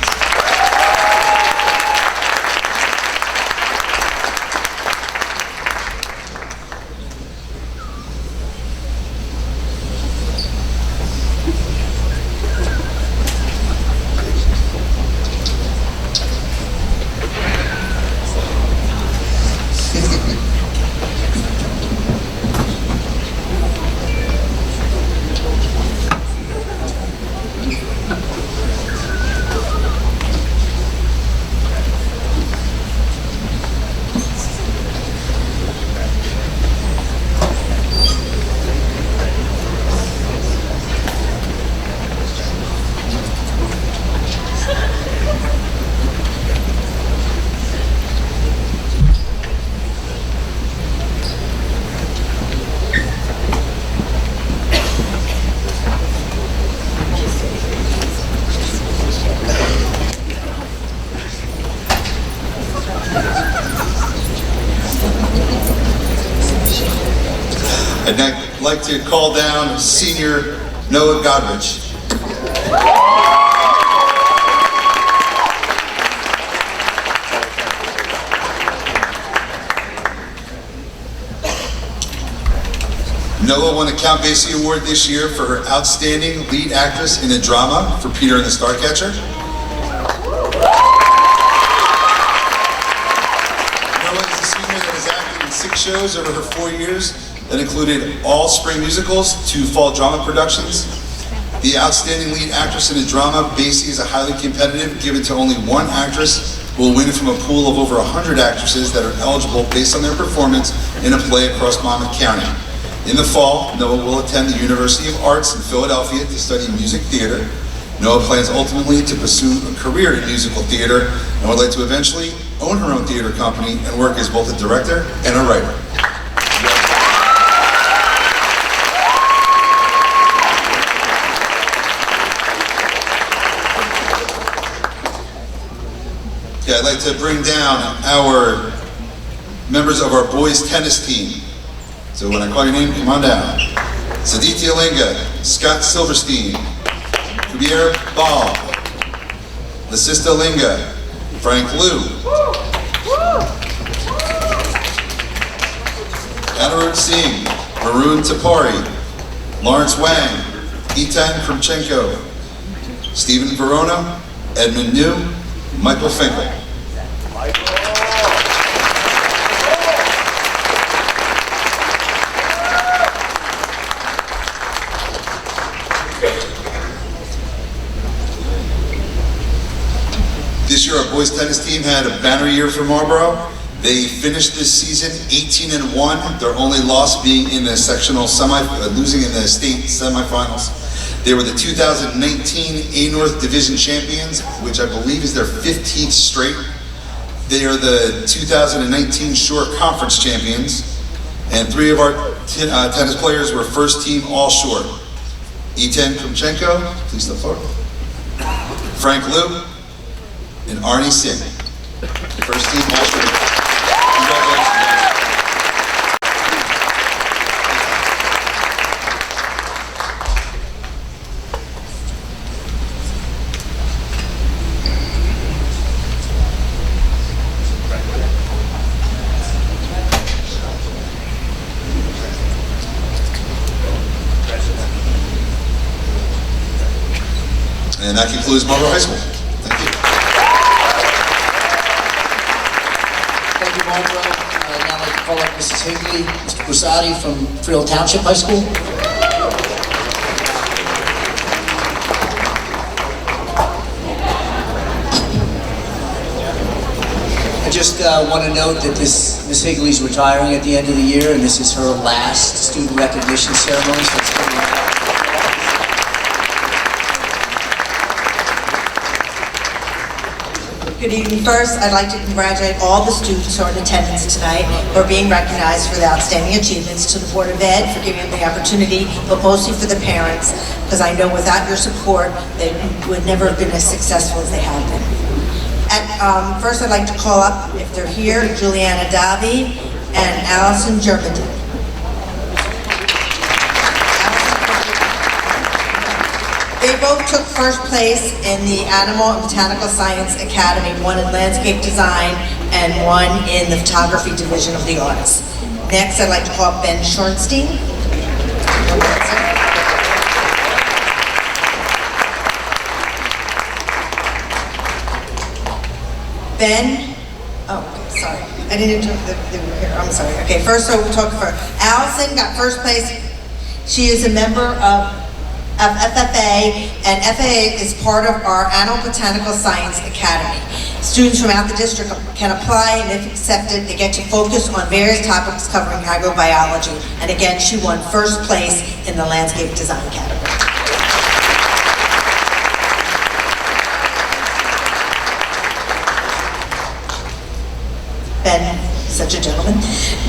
I'd like to call down Senior Noah Godrich. Noah won the Count Basie Award this year for her outstanding lead actress in a drama for Peter and the Starcatcher. Noah is a senior that has acted in 6 shows over her 4 years, that included all spring musicals to fall drama productions. The outstanding lead actress in a drama, Basie, is a highly competitive, given to only one actress, who will win from a pool of over 100 actresses that are eligible based on their performance in a play across Monmouth County. In the fall, Noah will attend the University of Arts in Philadelphia to study music theater. Noah plans ultimately to pursue a career in musical theater and would like to eventually own her own theater company and work as both a director and a writer. Yeah, I'd like to bring down our members of our boys tennis team. So when I call your name, come on down. Saditya Linga, Scott Silverstein, Kabir Ball, Lasista Linga, Frank Liu, Anirudh Singh, Varun Tapari, Lawrence Wang, Itan Krumchenko, Stephen Verona, Edmund New, Michael Finkel. This year, our boys tennis team had a banner year for Marlboro. They finished this season 18-1. Their only loss being in the sectional losing in the state semifinals. They were the 2019 A North Division champions, which I believe is their 15th straight. They are the 2019 Shore Conference champions, and 3 of our tennis players were first team All Shore. Itan Krumchenko, please step forward. Frank Liu, and Arnie Singh, first team All Shore. Congratulations, guys. And that concludes Marlboro High School. Thank you. Thank you, Marlboro. I'd now like to call up Mrs. Higley, Mr. Brusati from Freehold Township High School. I just want to note that Ms. Higley's retiring at the end of the year, and this is her last student recognition ceremony. So it's very Good evening. First, I'd like to congratulate all the students who are in attendance tonight for being recognized for their outstanding achievements, to the Board of Ed for giving them the opportunity, but mostly for the parents, because I know without your support, they would never have been as successful as they have been. First, I'd like to call up, if they're here, Juliana Davi and Allison Germondin. They both took first place in the Animal and Botanical Science Academy, one in landscape design and one in the photography division of the arts. Next, I'd like to call up Ben Schornstein. Ben, oh, okay, sorry. I didn't know that they were here. I'm sorry. Okay, first, so we'll talk for Allison got first place. She is a member of FFA, and FFA is part of our Animal Botanical Science Academy. Students from out the district can apply, and if accepted, they get to focus on various topics covering agrobiology. And again, she won first place in the landscape design category. Ben, such a gentleman.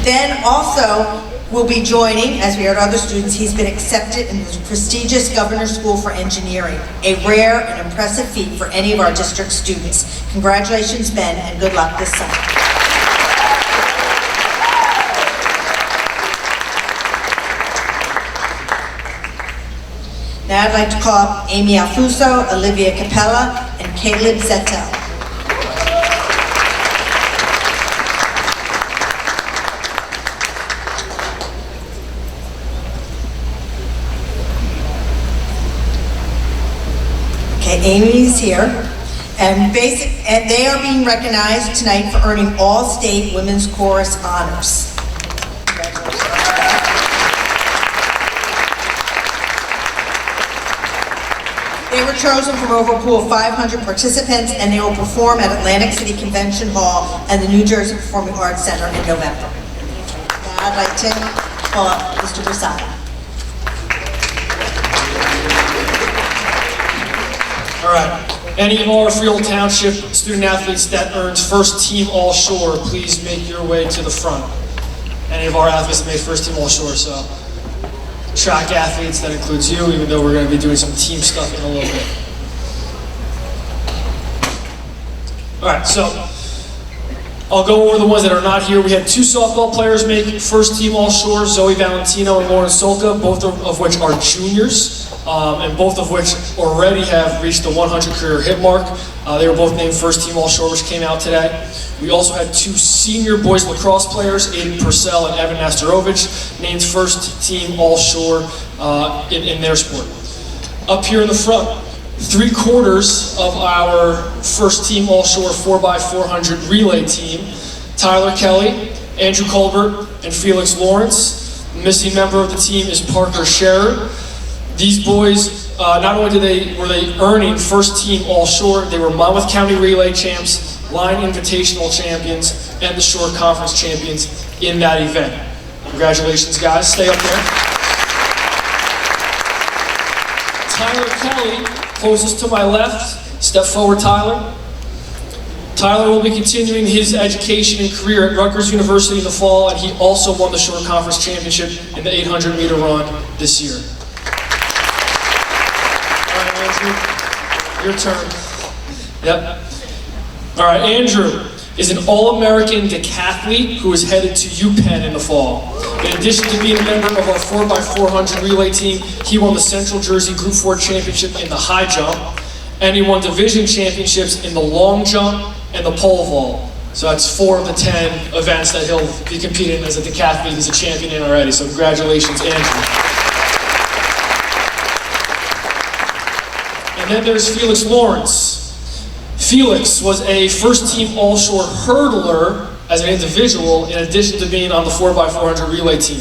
Then also, will be joining, as we heard other students, he's been accepted in the prestigious Governor's School for Engineering, a rare and impressive feat for any of our district students. Congratulations, Ben, and good luck this summer. Now I'd like to call up Amy Alfuso, Olivia Capella, and Caleb Zettel. Okay, Amy's here, and they are being recognized tonight for earning all-state women's chorus honors. Congratulations. They were chosen from over a pool of 500 participants, and they will perform at Atlantic City Convention Hall and the New Jersey Performing Arts Center in November. Now I'd like to call up Mr. Brasada. All right. Any of our Freehold Township student athletes that earns first team All Shore, please make your way to the front. Any of our athletes that made first team All Shore, so track athletes, that includes you, even though we're going to be doing some team stuff in a little bit. All right, so I'll go over the ones that are not here. We had 2 softball players make first team All Shore, Zoe Valentino and Lauren Solka, both of which are juniors, and both of which already have reached the 100 career hit mark. They were both named first team All Shore, which came out today. We also had 2 senior boys lacrosse players, Aiden Purcell and Evan Nastarovich, named first team All Shore in their sport. Up here in the front, 3/4 of our first team All Shore 4x400 relay team, Tyler Kelly, Andrew Colbert, and Felix Lawrence. The missing member of the team is Parker Scherer. These boys, not only were they earning first team All Shore, they were Monmouth County Relay champs, Line Invitational champions, and the Shore Conference champions in that event. Congratulations, guys. Stay up there. Tyler Kelly, closest to my left. Step forward, Tyler. Tyler will be continuing his education and career at Rutgers University in the fall, and he also won the Shore Conference championship in the 800-meter run this year. All right, Andrew, your turn. Yep. All right, Andrew is an All-American decathlete who is headed to UPenn in the fall. In addition to being a member of our 4x400 relay team, he won the Central Jersey Group 4 Championship in the high jump, and he won division championships in the long jump and the pole vault. So that's 4 of the 10 events that he'll be competing as a decathlete. He's a champion in already, so congratulations, Andrew. And then there's Felix Lawrence. Felix was a first-team All-Shore hurdler as an individual, in addition to being on the 4x400 relay team.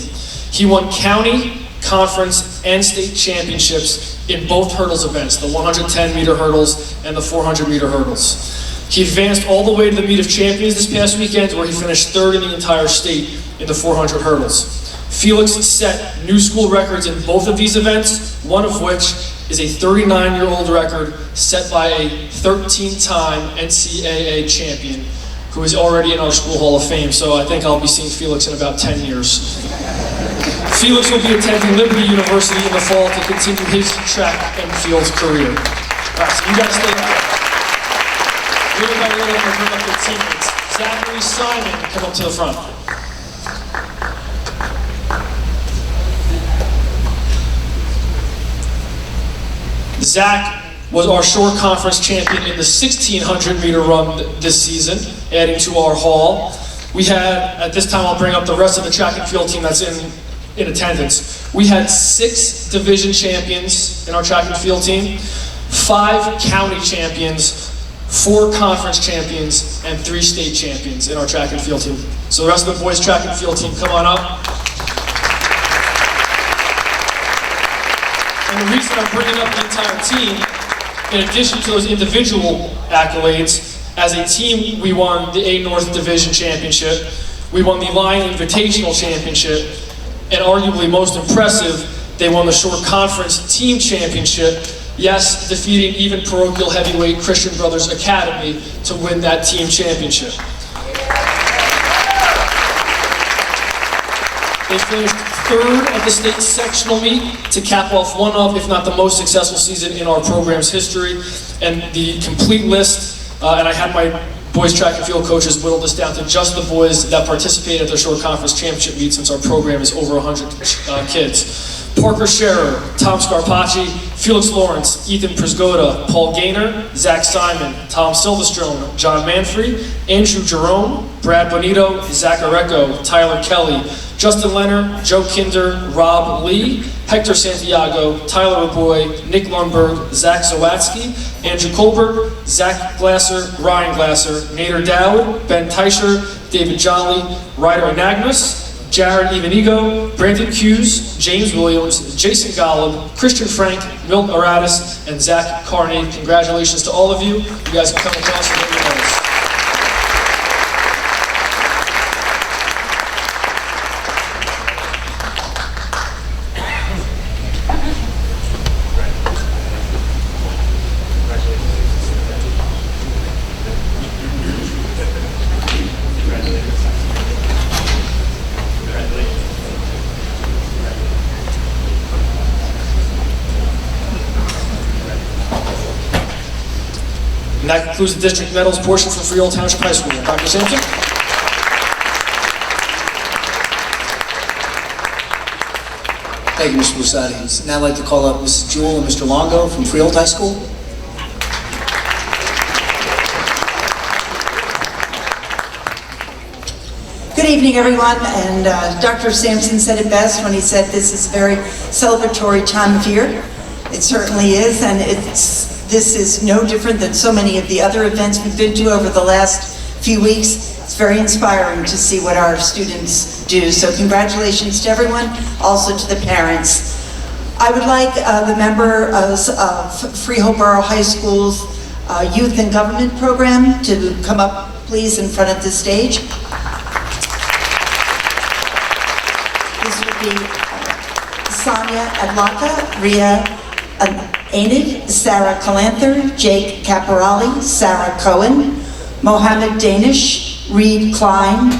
He won county, conference, and state championships in both hurdles events, the 110-meter hurdles and the 400-meter hurdles. He advanced all the way to the Meet of Champions this past weekend, where he finished 3rd in the entire state in the 400 hurdles. Felix set new school records in both of these events, one of which is a 39-year-old record set by a 13-time NCAA champion who is already in our school Hall of Fame, so I think I'll be seeing Felix in about 10 years. Felix will be attending Liberty University in the fall to continue his track and field career. All right, so you guys stay up. Little by little, we'll bring up their teammates. Zachary Simon, come up to the front. Zach was our Shore Conference champion in the 1,600-meter run this season, adding to our haul. We had, at this time I'll bring up the rest of the track and field team that's in attendance. We had 6 division champions in our track and field team, 5 county champions, 4 conference champions, and 3 state champions in our track and field team. So the rest of the boys' track and field team, come on up. And the reason I'm bringing up the entire team, in addition to those individual accolades, as a team we won the A North Division Championship, we won the Line Invitational Championship, and arguably most impressive, they won the Shore Conference Team Championship, yes, defeating even parochial heavyweight Christian Brothers Academy to win that team championship. They finished 3rd of the state sectional meet to cap off one of, if not the most successful season in our program's history. And the complete list, and I had my boys track and field coaches whittle this down to just the boys that participated at the Shore Conference Championship meet, since our program is over 100 kids. Parker Scherer, Tom Scarpacci, Felix Lawrence, Ethan Prisgoda, Paul Gaynor, Zach Simon, Tom Silverstone, John Manfrey, Andrew Jerome, Brad Bonito, Zach Areco, Tyler Kelly, Justin Leonard, Joe Kinder, Rob Lee, Hector Santiago, Tyler Boy, Nick Lundberg, Zach Zawatsky, Andrew Colbert, Zach Glasser, Ryan Glasser, Nader Dowd, Ben Teicher, David Jolly, Ryder Anagnos, Jared Ivanigo, Brandon Hughes, James Williams, Jason Gollum, Christian Frank, Milton Aratis, and Zach Carney. Congratulations to all of you. You guys can come across and get your medals. And that concludes the district medals portion for Freehold Township High School. Dr. Sampson? Thank you, Mr. Busati. Now I'd like to call up Mrs. Jewell and Mr. Longo from Freehold High School. Good evening, everyone, and Dr. Sampson said it best when he said this is a very celebratory time of year. It certainly is, and this is no different than so many of the other events we've been to over the last few weeks. It's very inspiring to see what our students do, so congratulations to everyone, also to the parents. I would like the members of Freehold High School's Youth and Government Program to come up, please, in front of the stage. This would be Sonia Adlaka, Ria Enid, Sarah Calanther, Jake Caporali, Sarah Cohen, Mohammed Danish, Reed Klein,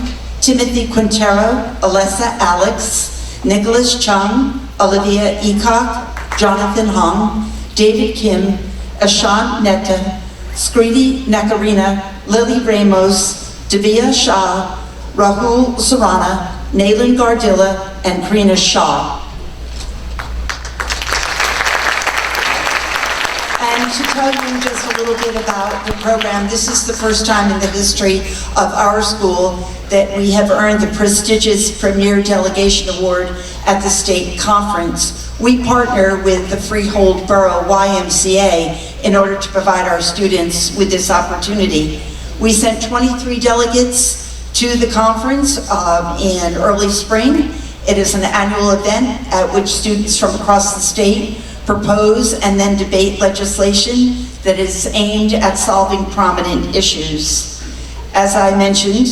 Timothy Quintero, Alessa Alex, Nicholas Chung, Olivia Eacock, Jonathan Hung, David Kim, Ashan Netta, Skriti Nakarina, Lily Ramos, Divya Shah, Rahul Sarana, Naylan Gardilla, and Karina Shaw. And to tell you just a little bit about the program, this is the first time in the history of our school that we have earned the prestigious Premier Delegation Award at the state conference. We partner with the Freehold Borough YMCA in order to provide our students with this opportunity. We sent 23 delegates to the conference in early spring. It is an annual event at which students from across the state propose and then debate legislation that is aimed at solving prominent issues. As I mentioned,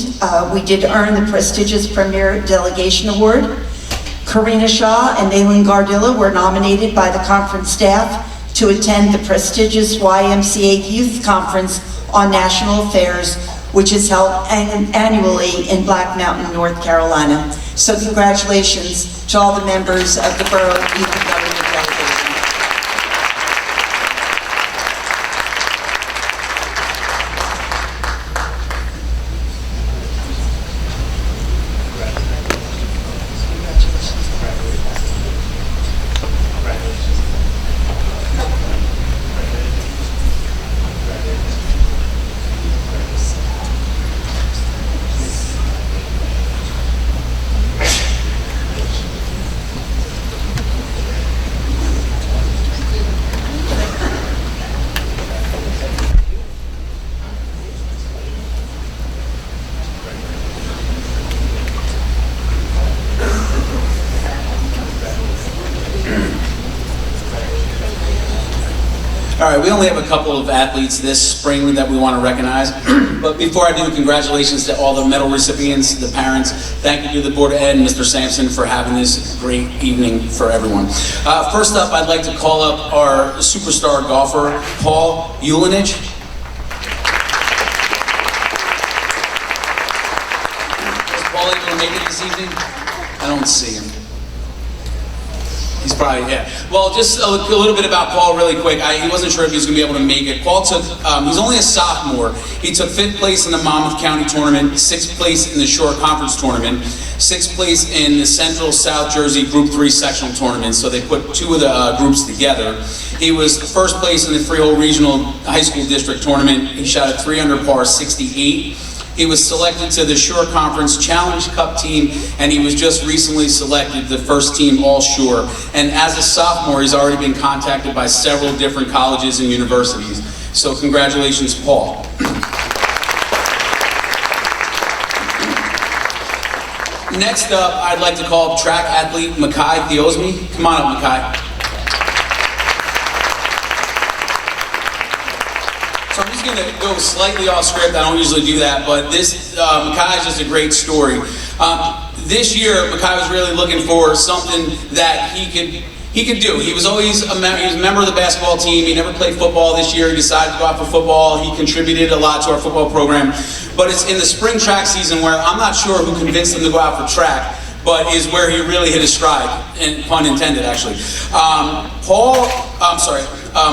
we did earn the prestigious Premier Delegation Award. Karina Shaw and Naylan Gardilla were nominated by the conference staff to attend the prestigious YMCA Youth Conference on National Affairs, which is held annually in Black Mountain, North Carolina. So congratulations to all the members of the Borough Youth and Government Delegation. All right, we only have a couple of athletes this spring that we want to recognize. But before I do, congratulations to all the medal recipients, the parents. Thank you to the Board of Ed and Mr. Sampson for having this great evening for everyone. First up, I'd like to call up our superstar golfer, Paul Ulinich. Is Paul able to make it this evening? I don't see him. He's probably, yeah. Well, just a little bit about Paul really quick. He wasn't sure if he was going to be able to make it. Paul took, he's only a sophomore. He took 5th place in the Monmouth County tournament, 6th place in the Shore Conference tournament, 6th place in the Central South Jersey Group 3 sectional tournament. So they put two of the groups together. He was 1st place in the Freehold Regional High School District tournament. He shot a 3 under par 68. He was selected to the Shore Conference Challenge Cup team, and he was just recently selected the first team All-Shore. And as a sophomore, he's already been contacted by several different colleges and universities. So congratulations, Paul. Next up, I'd like to call up track athlete Makai Theosmi. Come on up, Makai. So I'm just going to go slightly off script. I don't usually do that, but this Makai is just a great story. This year, Makai was really looking for something that he could do. He was always he was a member of the basketball team. He never played football. This year, he decided to go out for football. He contributed a lot to our football program. But it's in the spring track season where I'm not sure who convinced him to go out for track, but is where he really hit his stride, and pun intended, actually.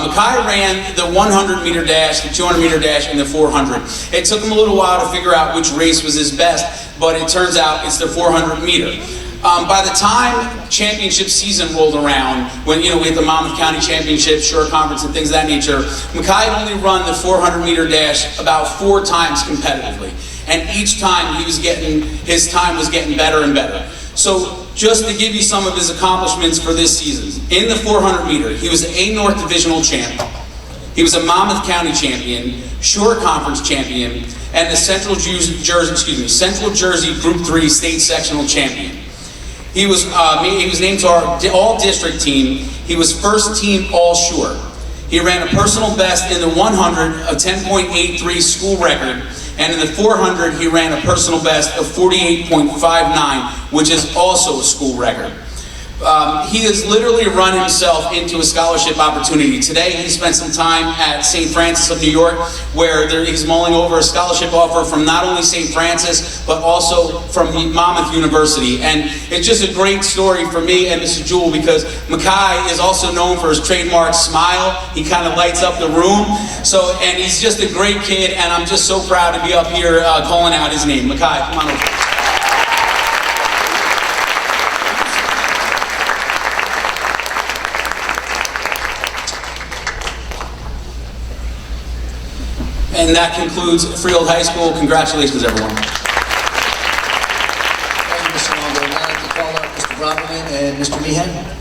Makai ran the 100-meter dash, the 200-meter dash, and the 400. It took him a little while to figure out which race was his best, but it turns out it's the 400-meter. By the time championship season rolled around, when we had the Monmouth County Championship, Shore Conference, and things of that nature, Makai had only run the 400-meter dash about 4 times competitively, and each time his time was getting better and better. So just to give you some of his accomplishments for this season, in the 400-meter, he was the A North Divisional champ. He was a Monmouth County champion, Shore Conference champion, and the Central Jersey Group 3 state sectional champion. He was named to our all-district team. He was first team all-shore. He ran a personal best in the 100 of 10.83 school record, and in the 400 he ran a personal best of 48.59, which is also a school record. He has literally run himself into a scholarship opportunity. Today he spent some time at St. Francis of New York, where he's mulling over a scholarship offer from not only St. Francis, but also from Monmouth University. And it's just a great story for me and Mrs. Jewell, because Makai is also known for his trademark smile. He kind of lights up the room. And he's just a great kid, and I'm just so proud to be up here calling out his name. Makai, come on over. And that concludes Freehold High School. Congratulations, everyone. Thank you, Mr. Longo. Now I'd like to call up Mr. Bromley and Mr. Meehan.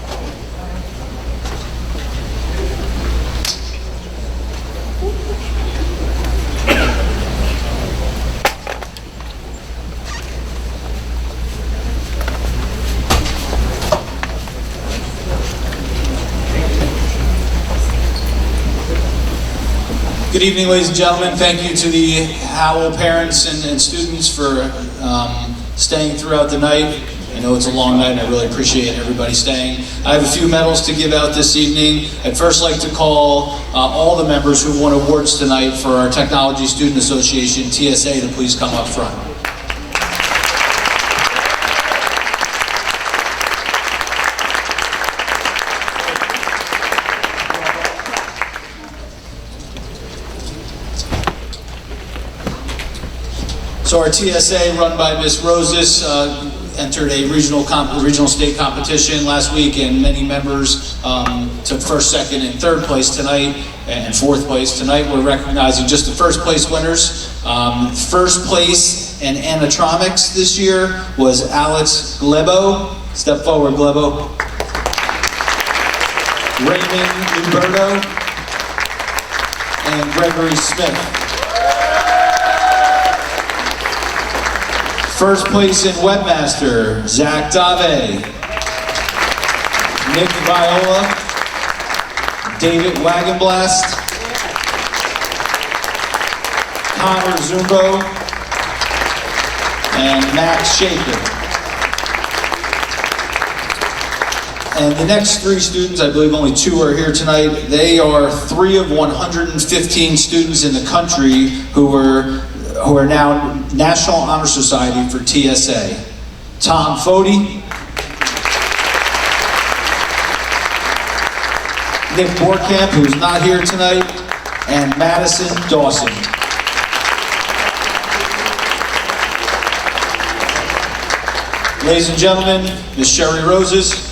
Good evening, ladies and gentlemen. Thank you to the Howell parents and students for staying throughout the night. I know it's a long night, and I really appreciate everybody staying. I have a few medals to give out this evening. I'd first like to call all the members who won awards tonight for our Technology Student Association, TSA, to please come up front. So our TSA, run by Ms. Roses, entered a regional state competition last week, and many members took first, second, and third place tonight, and fourth place. Tonight we're recognizing just the first place winners. First place in animatronics this year was Alex Glebo. Step forward, Glebo. Raymond Umberto and Gregory Smith. First place in Webmaster, Zach Dave, Nick Viola, David Wagenblast, Connor Zumbo, and Max Shaker. And the next 3 students, I believe only 2 are here tonight, they are 3 of 115 students in the country who are now National Honor Society for TSA. Tom Fody, Nick Borkamp, who's not here tonight, and Madison Dawson. Ladies and gentlemen, Ms. Sherry Roses.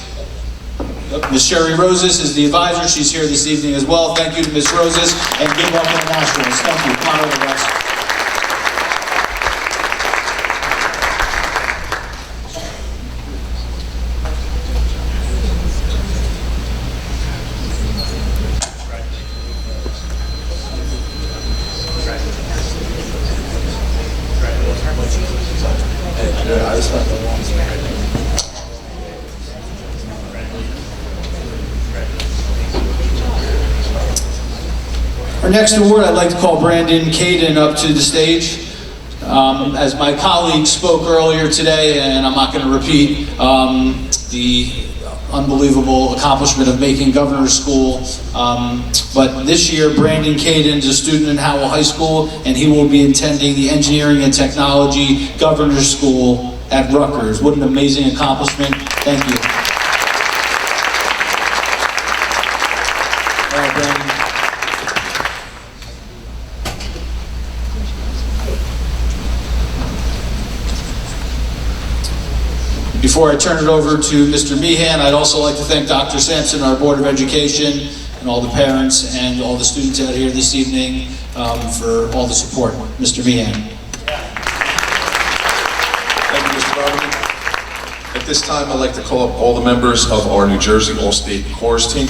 Ms. Sherry Roses is the advisor. She's here this evening as well. Thank you to Ms. Roses and Give Up Internationals. Thank you. Come on over, guys. I just want the ones. Our next award, I'd like to call Brandon Caden up to the stage. As my colleague spoke earlier today, and I'm not going to repeat, the unbelievable accomplishment of making Governor's School. But this year, Brandon Caden is a student in Howell High School, and he will be attending the Engineering and Technology Governor's School at Rutgers. What an amazing accomplishment. Thank you. All right, Brandon. Before I turn it over to Mr. Meehan, I'd also like to thank Dr. Sampson, our Board of Education, and all the parents and all the students out here this evening for all the support. Mr. Meehan. Thank you, Mr. Barberman. At this time, I'd like to call up all the members of our New Jersey All-State Chorus team.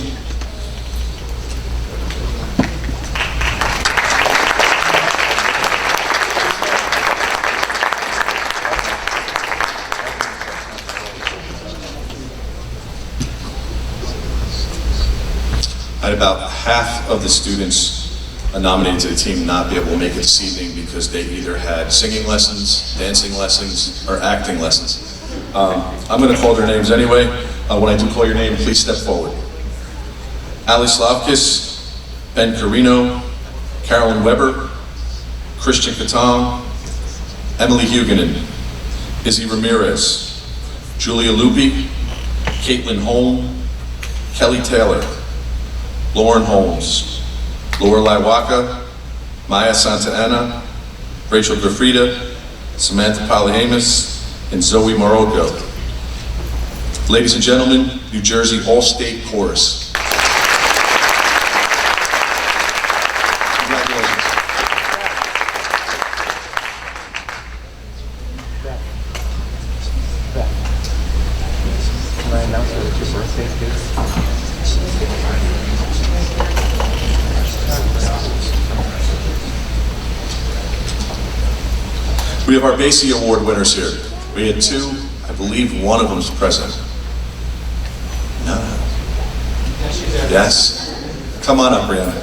I had about half of the students nominated to the team not be able to make it this evening because they either had singing lessons, dancing lessons, or acting lessons. I'm going to call their names anyway. When I do call your name, please step forward. Ali Slavkis, Ben Carino, Carolyn Weber, Christian Katong, Emily Huguenin, Izzy Ramirez, Julia Lupi, Caitlin Holm, Kelly Taylor, Lauren Holmes, Laura Laiwaka, Maya Santa Ana, Rachel Grafrida, Samantha Polyhamus, and Zoe Morocco. Ladies and gentlemen, New Jersey All-State Chorus. Congratulations. Can I announce that it's your birthday, kids? We have our Basie Award winners here. We had two. I believe one of them is present. No. Yes? Come on up, Brianna.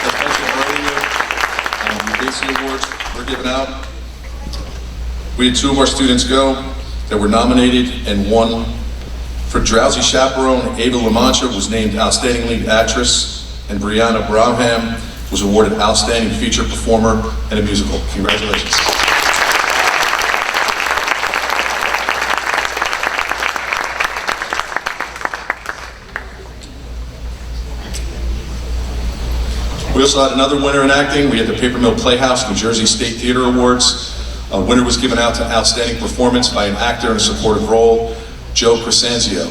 As mentioned earlier, the Basie Awards were given out. We had two of our students go that were nominated and won. For Drowsy Chaperone, Ava LaMancha was named Outstanding Lead Actress, and Brianna Bromham was awarded Outstanding Feature Performer in a Musical. Congratulations. We also had another winner in acting. We had the Paper Mill Playhouse New Jersey State Theater Awards. A winner was given out to Outstanding Performance by an actor in a supportive role, Joe Crescenzio.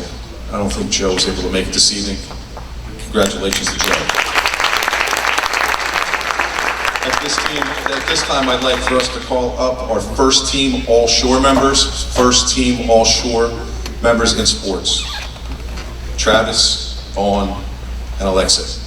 I don't think Joe was able to make it this evening. Congratulations to Joe. At this time, I'd like for us to call up our first team all-shore members, in sports. Travis, Vaughn, and Alexa.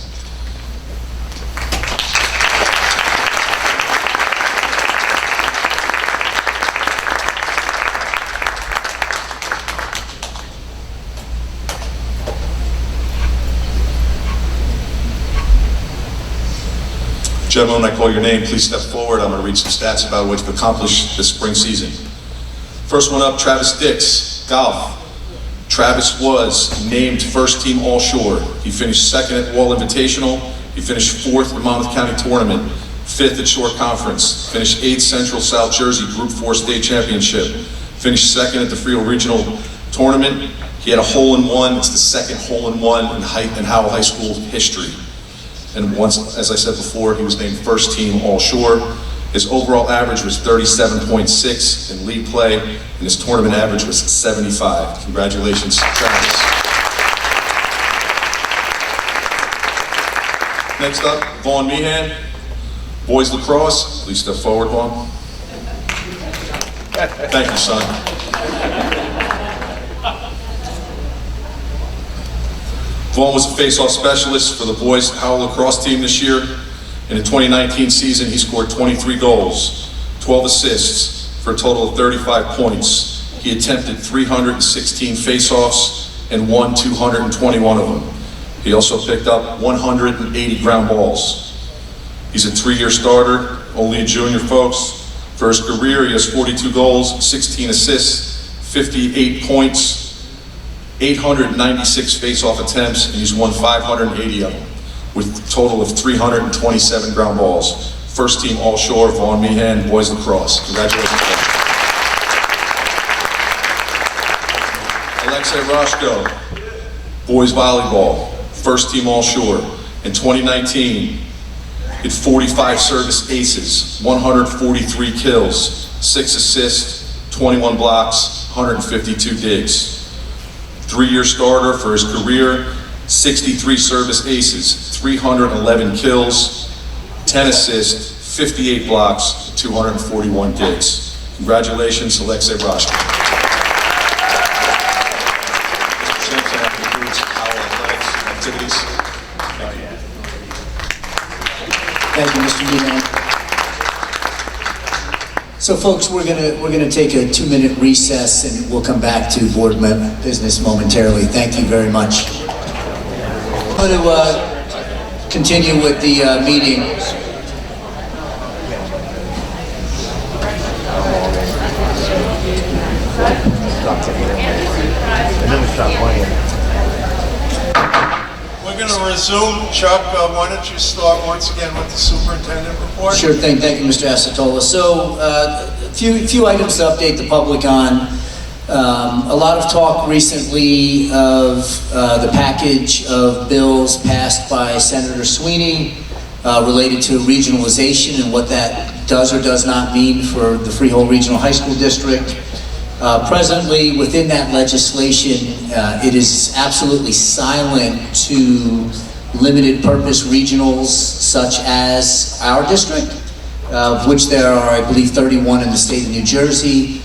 Gentlemen, when I call your name, please step forward. I'm going to read some stats about what you've accomplished this spring season. First one up, Travis Dix, golf. Travis was named first team all-shore. He finished second at Wall Invitational. He finished fourth at Monmouth County Tournament, fifth at Shore Conference, finished eighth Central South Jersey Group 4 State Championship, finished second at the Freehold Regional Tournament. He had a hole-in-one. It's the second hole-in-one in Howell High School history. And once, as I said before, he was named first team all-shore. His overall average was 37.6 in league play, and his tournament average was 75. Congratulations, Travis. Next up, Vaughn Meehan. Boys lacrosse, please step forward, Vaughn. Thank you, son. Vaughn was a face-off specialist for the boys Howell lacrosse team this year. In the 2019 season, he scored 23 goals, 12 assists, for a total of 35 points. He attempted 316 face-offs and won 221 of them. He also picked up 180 ground balls. He's a 3-year starter, only a junior, folks. For his career, he has 42 goals, 16 assists, 58 points, 896 face-off attempts, and he's won 580 of them, with a total of 327 ground balls. First team All-Shore, Vaughn Meehan, boys lacrosse. Congratulations. Alexei Roshko, boys volleyball, first team All-Shore. In 2019, hit 45 service aces, 143 kills, 6 assists, 21 blocks, 152 digs. 3-year starter for his career, 63 service aces, 311 kills, 10 assists, 58 blocks, 241 digs. Congratulations, Alexei Roshko. That concludes Howell Athletics activities. Thank you, Mr. Meehan. So folks, we're gonna take a 2-minute recess and we'll come back to board business momentarily. Thank you very much. I'm going to continue with the meeting. We're going to resume. Chuck, why don't you start once again with the superintendent report? Sure thing. Thank you, Mr. Asatola. So, a few items to update the public on. A lot of talk recently of the package of bills passed by Senator Sweeney related to regionalization and what that does or does not mean for the Freehold Regional High School District. Presently, within that legislation, it is absolutely silent to limited purpose regionals such as our district, of which there are, I believe, 31 in the state of New Jersey.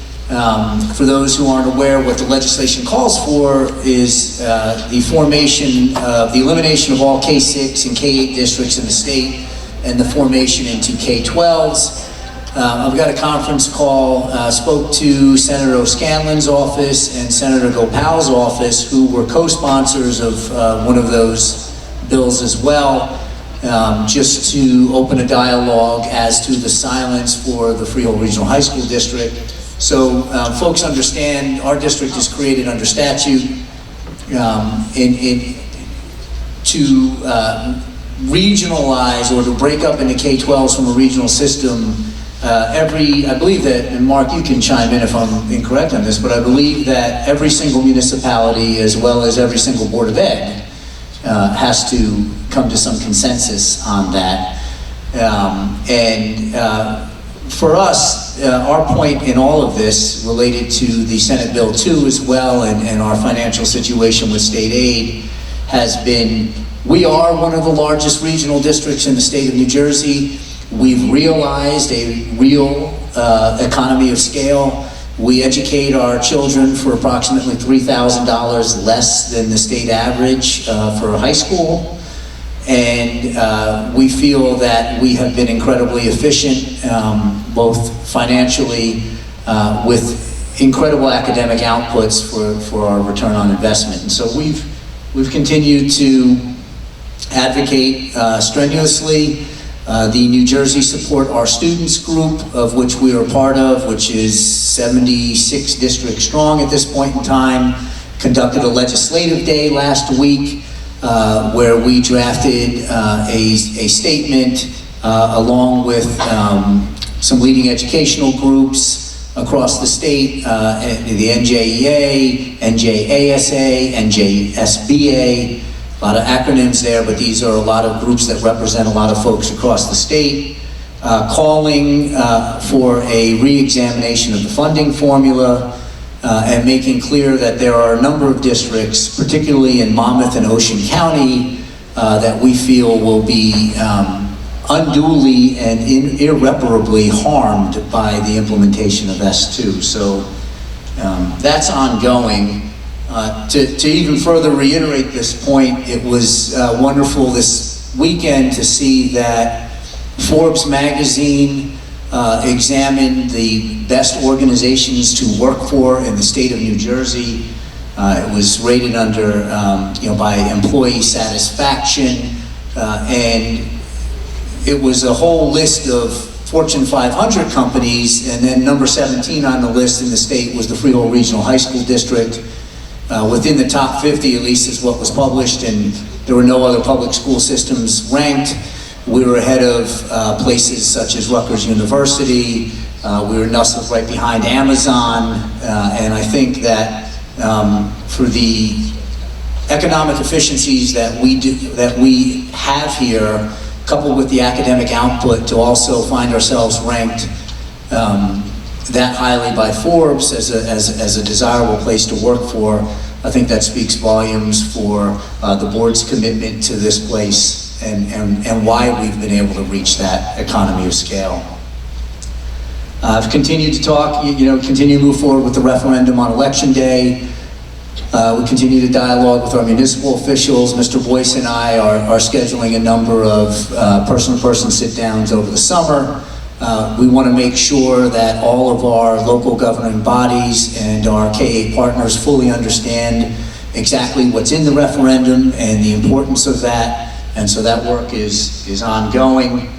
For those who aren't aware, what the legislation calls for is the elimination of all K-6 and K-8 districts in the state and the formation into K-12s. I've got a conference call, spoke to Senator O'Scanlan's office and Senator Gopal's office, who were co-sponsors of one of those bills as well, just to open a dialogue as to the silence for the Freehold Regional High School District. So folks understand our district is created under statute to regionalize or to break up into K-12s from a regional system. I believe that, and Mark, you can chime in if I'm incorrect on this, but I believe that every single municipality, as well as every single Board of Ed, has to come to some consensus on that. For us, our point in all of this related to the Senate Bill 2 as well and our financial situation with state aid has been, we are one of the largest regional districts in the state of New Jersey. We've realized a real economy of scale. We educate our children for approximately $3,000 less than the state average for high school. And we feel that we have been incredibly efficient, both financially, with incredible academic outputs for our return on investment. And so we've continued to advocate strenuously. The New Jersey Support Our Students group, of which we are part of, which is 76 districts strong at this point in time, conducted a legislative day last week where we drafted a statement along with some leading educational groups across the state, the NJEA, NJASA, NJSBA, a lot of acronyms there, but these are a lot of groups that represent a lot of folks across the state, calling for a re-examination of the funding formula and making clear that there are a number of districts, particularly in Monmouth and Ocean County, that we feel will be unduly and irreparably harmed by the implementation of S2. So that's ongoing. To even further reiterate this point, it was wonderful this weekend to see that Forbes magazine examined the best organizations to work for in the state of New Jersey. It was rated under, by employee satisfaction, and it was a whole list of Fortune 500 companies, and then number 17 on the list in the state was the Freehold Regional High School District. Within the top 50, at least, is what was published, and there were no other public school systems ranked. We were ahead of places such as Rutgers University. We were nestled right behind Amazon, and I think that for the economic efficiencies that we have here, coupled with the academic output, to also find ourselves ranked that highly by Forbes as a desirable place to work for, I think that speaks volumes for the board's commitment to this place and why we've been able to reach that economy of scale. I've continued to talk, continue to move forward with the referendum on Election Day. We continue to dialogue with our municipal officials. Mr. Boyce and I are scheduling a number of person-to-person sit-downs over the summer. We want to make sure that all of our local governing bodies and our K-8 partners fully understand exactly what's in the referendum and the importance of that. And so that work is ongoing.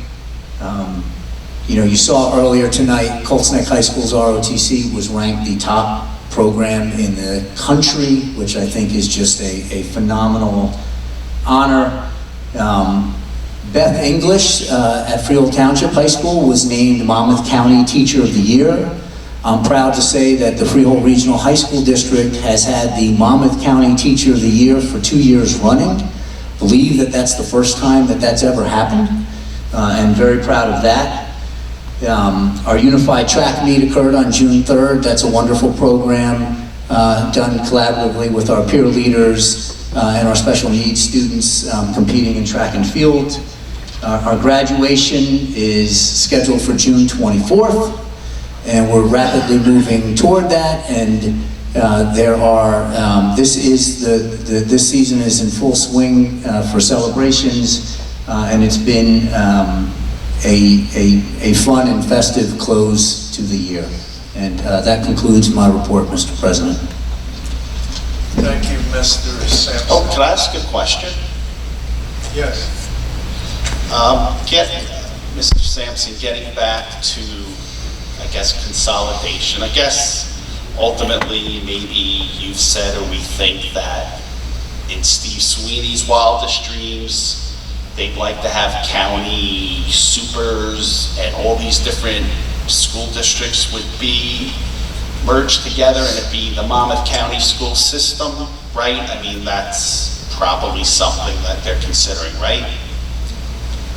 You saw earlier tonight, Colts Neck High School's ROTC was ranked the top program in the country, which I think is just a phenomenal honor. Beth English at Freehold Township High School was named Monmouth County Teacher of the Year. I'm proud to say that the Freehold Regional High School District has had the Monmouth County Teacher of the Year for 2 years running. Believe that that's the first time that that's ever happened, and very proud of that. Our unified track meet occurred on June 3rd. That's a wonderful program done collaboratively with our peer leaders and our special needs students competing in track and field. Our graduation is scheduled for June 24th, and we're rapidly moving toward that. And this season is in full swing for celebrations, and it's been a fun and festive close to the year. And that concludes my report, Mr. President. Thank you, Mr. Sampson. Oh, can I ask a question? Yes. Mr. Sampson, getting back to, I guess, consolidation. I guess ultimately maybe you've said or we think that in Steve Sweeney's wildest dreams, they'd like to have county supers and all these different school districts would be merged together and it'd be the Monmouth County school system, right? I mean, that's probably something that they're considering, right?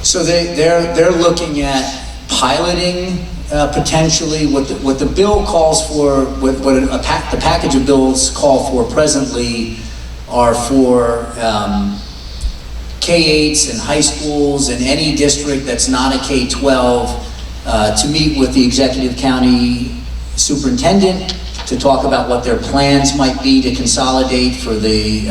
So they're looking at piloting potentially what the bill calls for, the package of bills call for presently are for K-8s and high schools and any district that's not a K-12 to meet with the executive county superintendent to talk about what their plans might be to consolidate, for the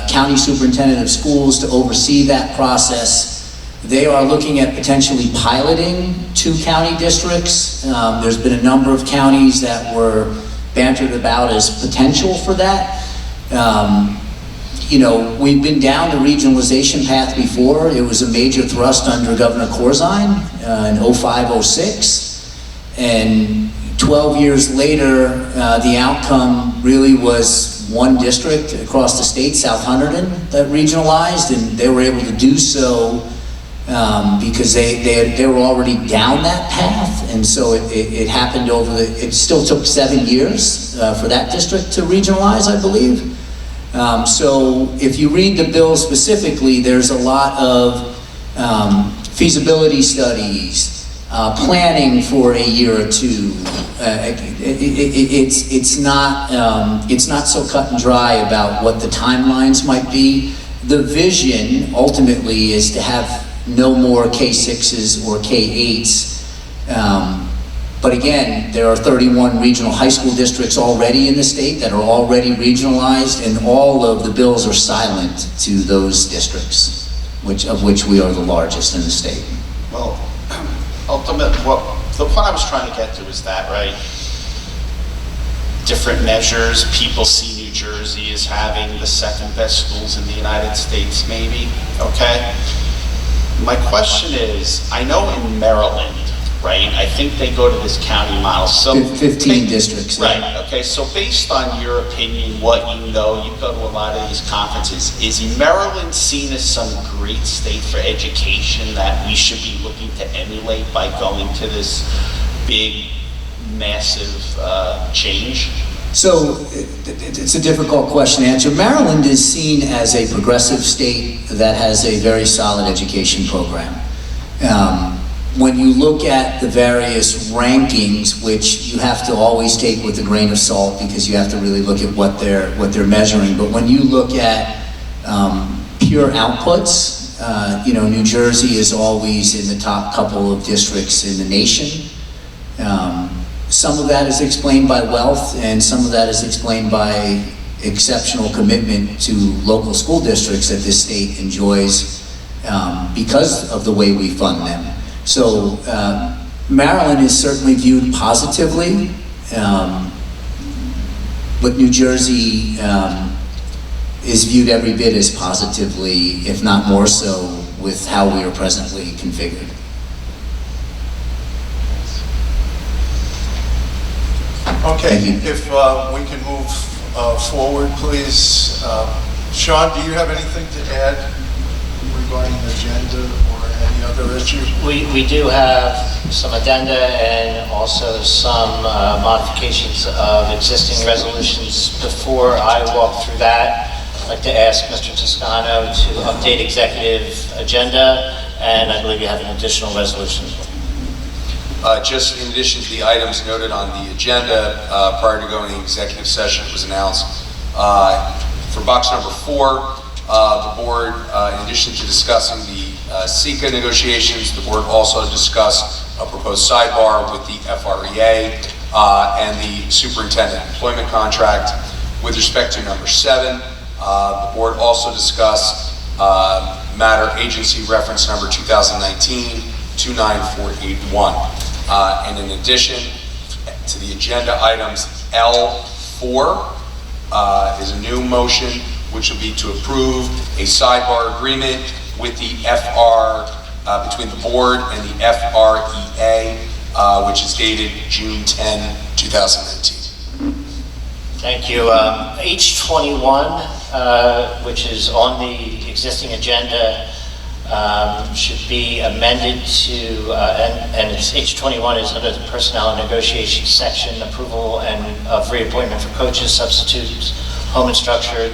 county superintendent of schools to oversee that process. They are looking at potentially piloting 2 county districts. There's been a number of counties that were bantered about as potential for that. We've been down the regionalization path before. It was a major thrust under Governor Corzine in 05-06. And 12 years later, the outcome really was 1 district across the state, South Hunterdon, that regionalized, and they were able to do so because they were already down that path. And so it happened it still took 7 years for that district to regionalize, I believe. So if you read the bill specifically, there's a lot of feasibility studies, planning for a year or 2. It's not so cut and dry about what the timelines might be. The vision ultimately is to have no more K-6s or K-8s. But again, there are 31 regional high school districts already in the state that are already regionalized, and all of the bills are silent to those districts, of which we are the largest in the state. Well, ultimately, the point I was trying to get to is that, right? Different measures, people see New Jersey is having the second best schools in the United States, maybe, okay? My question is, I know in Maryland, right, I think they go to this county model, so... 15 districts. Right, okay, so based on your opinion, what you know, you go to a lot of these conferences, is Maryland seen as some great state for education that we should be looking to emulate by going to this big, massive change? So it's a difficult question to answer. Maryland is seen as a progressive state that has a very solid education program. When you look at the various rankings, which you have to always take with a grain of salt because you have to really look at what they're measuring, but when you look at pure outputs, New Jersey is always in the top couple of districts in the nation. Some of that is explained by wealth, and some of that is explained by exceptional commitment to local school districts that this state enjoys because of the way we fund them. So Maryland is certainly viewed positively, but New Jersey is viewed every bit as positively, if not more so, with how we are presently configured. Okay, if we can move forward, please. Sean, do you have anything to add regarding the agenda or any other issue? We do have some addenda and also some modifications of existing resolutions. Before I walk through that, I'd like to ask Mr. Toscano to update executive agenda, and I believe you have an additional resolution. Just in addition to the items noted on the agenda, prior to going to executive session, it was announced for box number 4, the board, in addition to discussing the SECA negotiations, the board also discussed a proposed sidebar with the FREA and the superintendent employment contract. With respect to number 7, the board also discussed matter agency reference number 2019-29481. And in addition to the agenda items, L4 is a new motion, which will be to approve a sidebar agreement with the between the board and the FREA, which is dated June 10, 2019. Thank you. H21, which is on the existing agenda, should be amended to, and it's H21 is under the Personnel and Negotiations section, approval and of reappointment for coaches, substitutes, home instructors,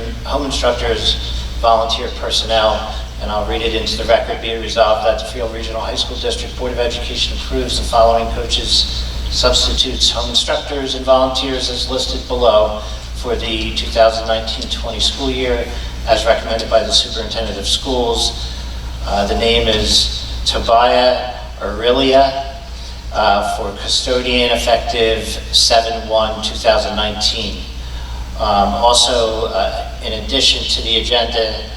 volunteer personnel, and I'll read it into the record. Be it resolved that the Freehold Regional High School District Board of Education approves the following coaches, substitutes, home instructors, and volunteers as listed below for the 2019-20 school year as recommended by the Superintendent of Schools. The name is Tobiah Aurelia for custodian effective 7/1/2019. Also, in addition to the agenda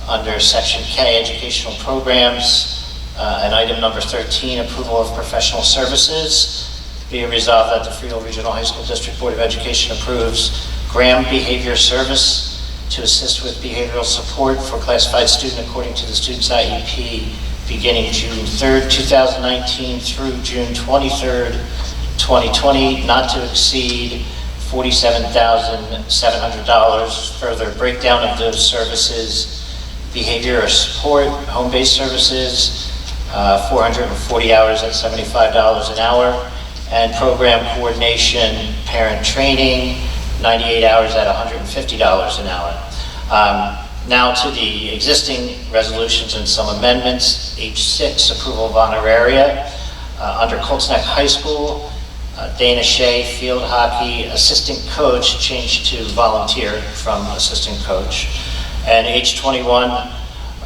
under section K, educational programs, and item number 13, approval of professional services. Be it resolved that the Freehold Regional High School District Board of Education approves Graham Behavior Service to assist with behavioral support for classified student according to the student's IEP beginning June 3rd, 2019 through June 23rd, 2020, not to exceed $47,700. Further breakdown of those services: behavior support, home-based services, 440 hours at $75 an hour, and program coordination, parent training, 98 hours at $150 an hour. Now to the existing resolutions and some amendments. H6, approval of honoraria. Under Colts Neck High School, Dana Shea, field hockey assistant coach, changed to volunteer from assistant coach. And H21,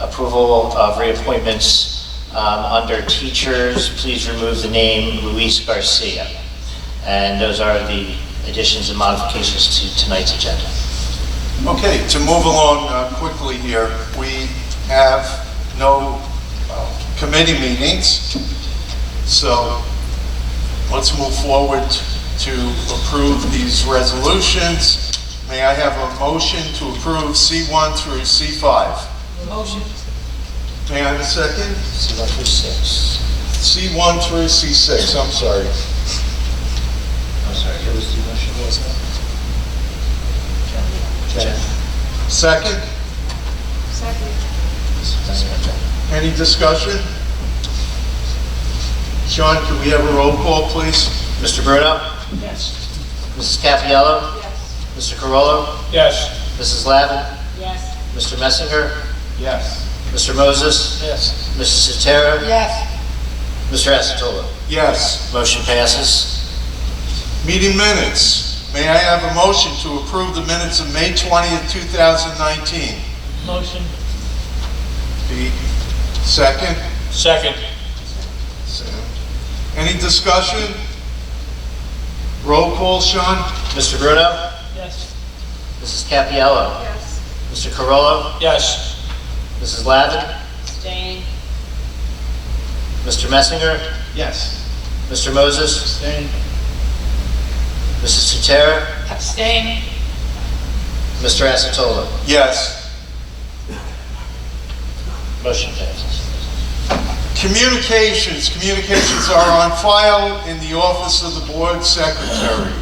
approval of reappointments under teachers. Please remove the name Luis Garcia. And those are the additions and modifications to tonight's agenda. Okay, to move along quickly here, we have no committee meetings, so let's move forward to approve these resolutions. May I have a motion to approve C1 through C5? Motion. May I have a second? C1 through 6. C1 through C6, I'm sorry. I'm sorry, who was the motion? Second? Second. Any discussion? Sean, can we have a roll call, please? Mr. Bruno? Yes. Mrs. Capiello? Yes. Mr. Carollo? Yes. Mrs. Lavin? Yes. Mr. Messinger? Yes. Mr. Moses? Yes. Mrs. Sotero? Yes. Mr. Acetola? Yes. Motion passes. Meeting minutes. May I have a motion to approve the minutes of May 20th, 2019? Motion. Pete, second? Second. Any discussion? Roll call, Sean? Mr. Bruno? Yes. Mrs. Capiello? Yes. Mr. Carollo? Yes. Mrs. Lavin? Abstain. Mr. Messinger? Yes. Mr. Moses? Abstain. Mrs. Sotero? Abstain. Mr. Acetola? Yes. Motion passes. Communications. Communications are on file in the office of the board secretary.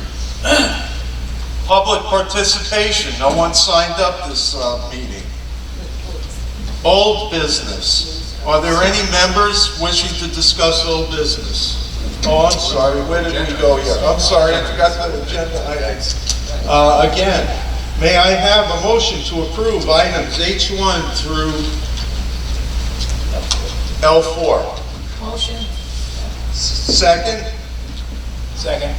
Public participation. No one signed up this meeting. Old business. Are there any members wishing to discuss old business? Oh, I'm sorry. Where did we go here? I'm sorry. I forgot the agenda items. Again, may I have a motion to approve items H1 through L4? Motion. Second? Second.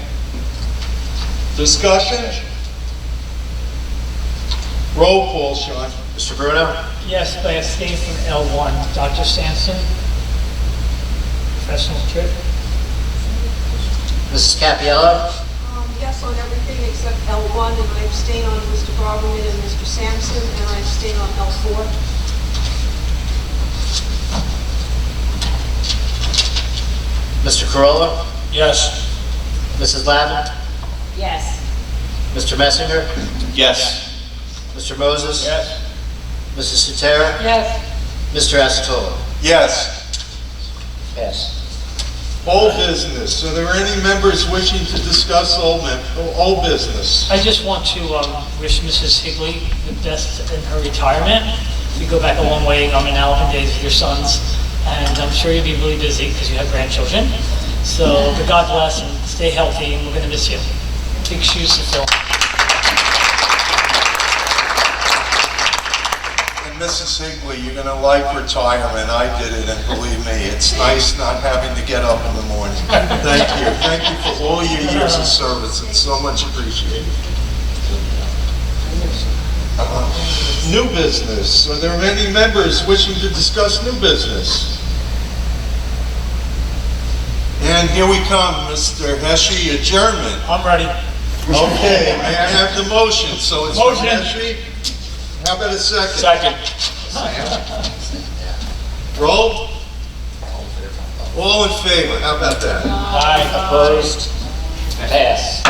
Discussion? Roll call, Sean. Mr. Bruno? Yes, but I abstain from L1. Dr. Sampson? Professional trip? Mrs. Capiello? Yes on everything except L1, and I abstain on Mr. Barberman and Mr. Sampson, and I abstain on L4. Mr. Carollo? Yes. Mrs. Lavin? Yes. Mr. Messinger? Yes. Mr. Moses? Yes. Mrs. Sotero? Yes. Mr. Acetola? Yes. Pass. Old business. Are there any members wishing to discuss old business? I just want to wish Mrs. Higley the best in her retirement. We go back a long way on Manalapan days with your sons, and I'm sure you'll be really busy because you have grandchildren. So, but God bless and stay healthy, and we're going to miss you. Big shoes to fill. Mrs. Higley, you're going to like retirement. I did it, and believe me, it's nice not having to get up in the morning. Thank you. Thank you for all your years of service. It's so much appreciated. New business. Are there any members wishing to discuss new business? And here we come, Mr. Heshy, adjournment. I'm ready. Okay, may I have the motion? So it's Motion. Heshy. How about a second? Second. Roll. All in favor. How about that? Aye. Opposed? Pass.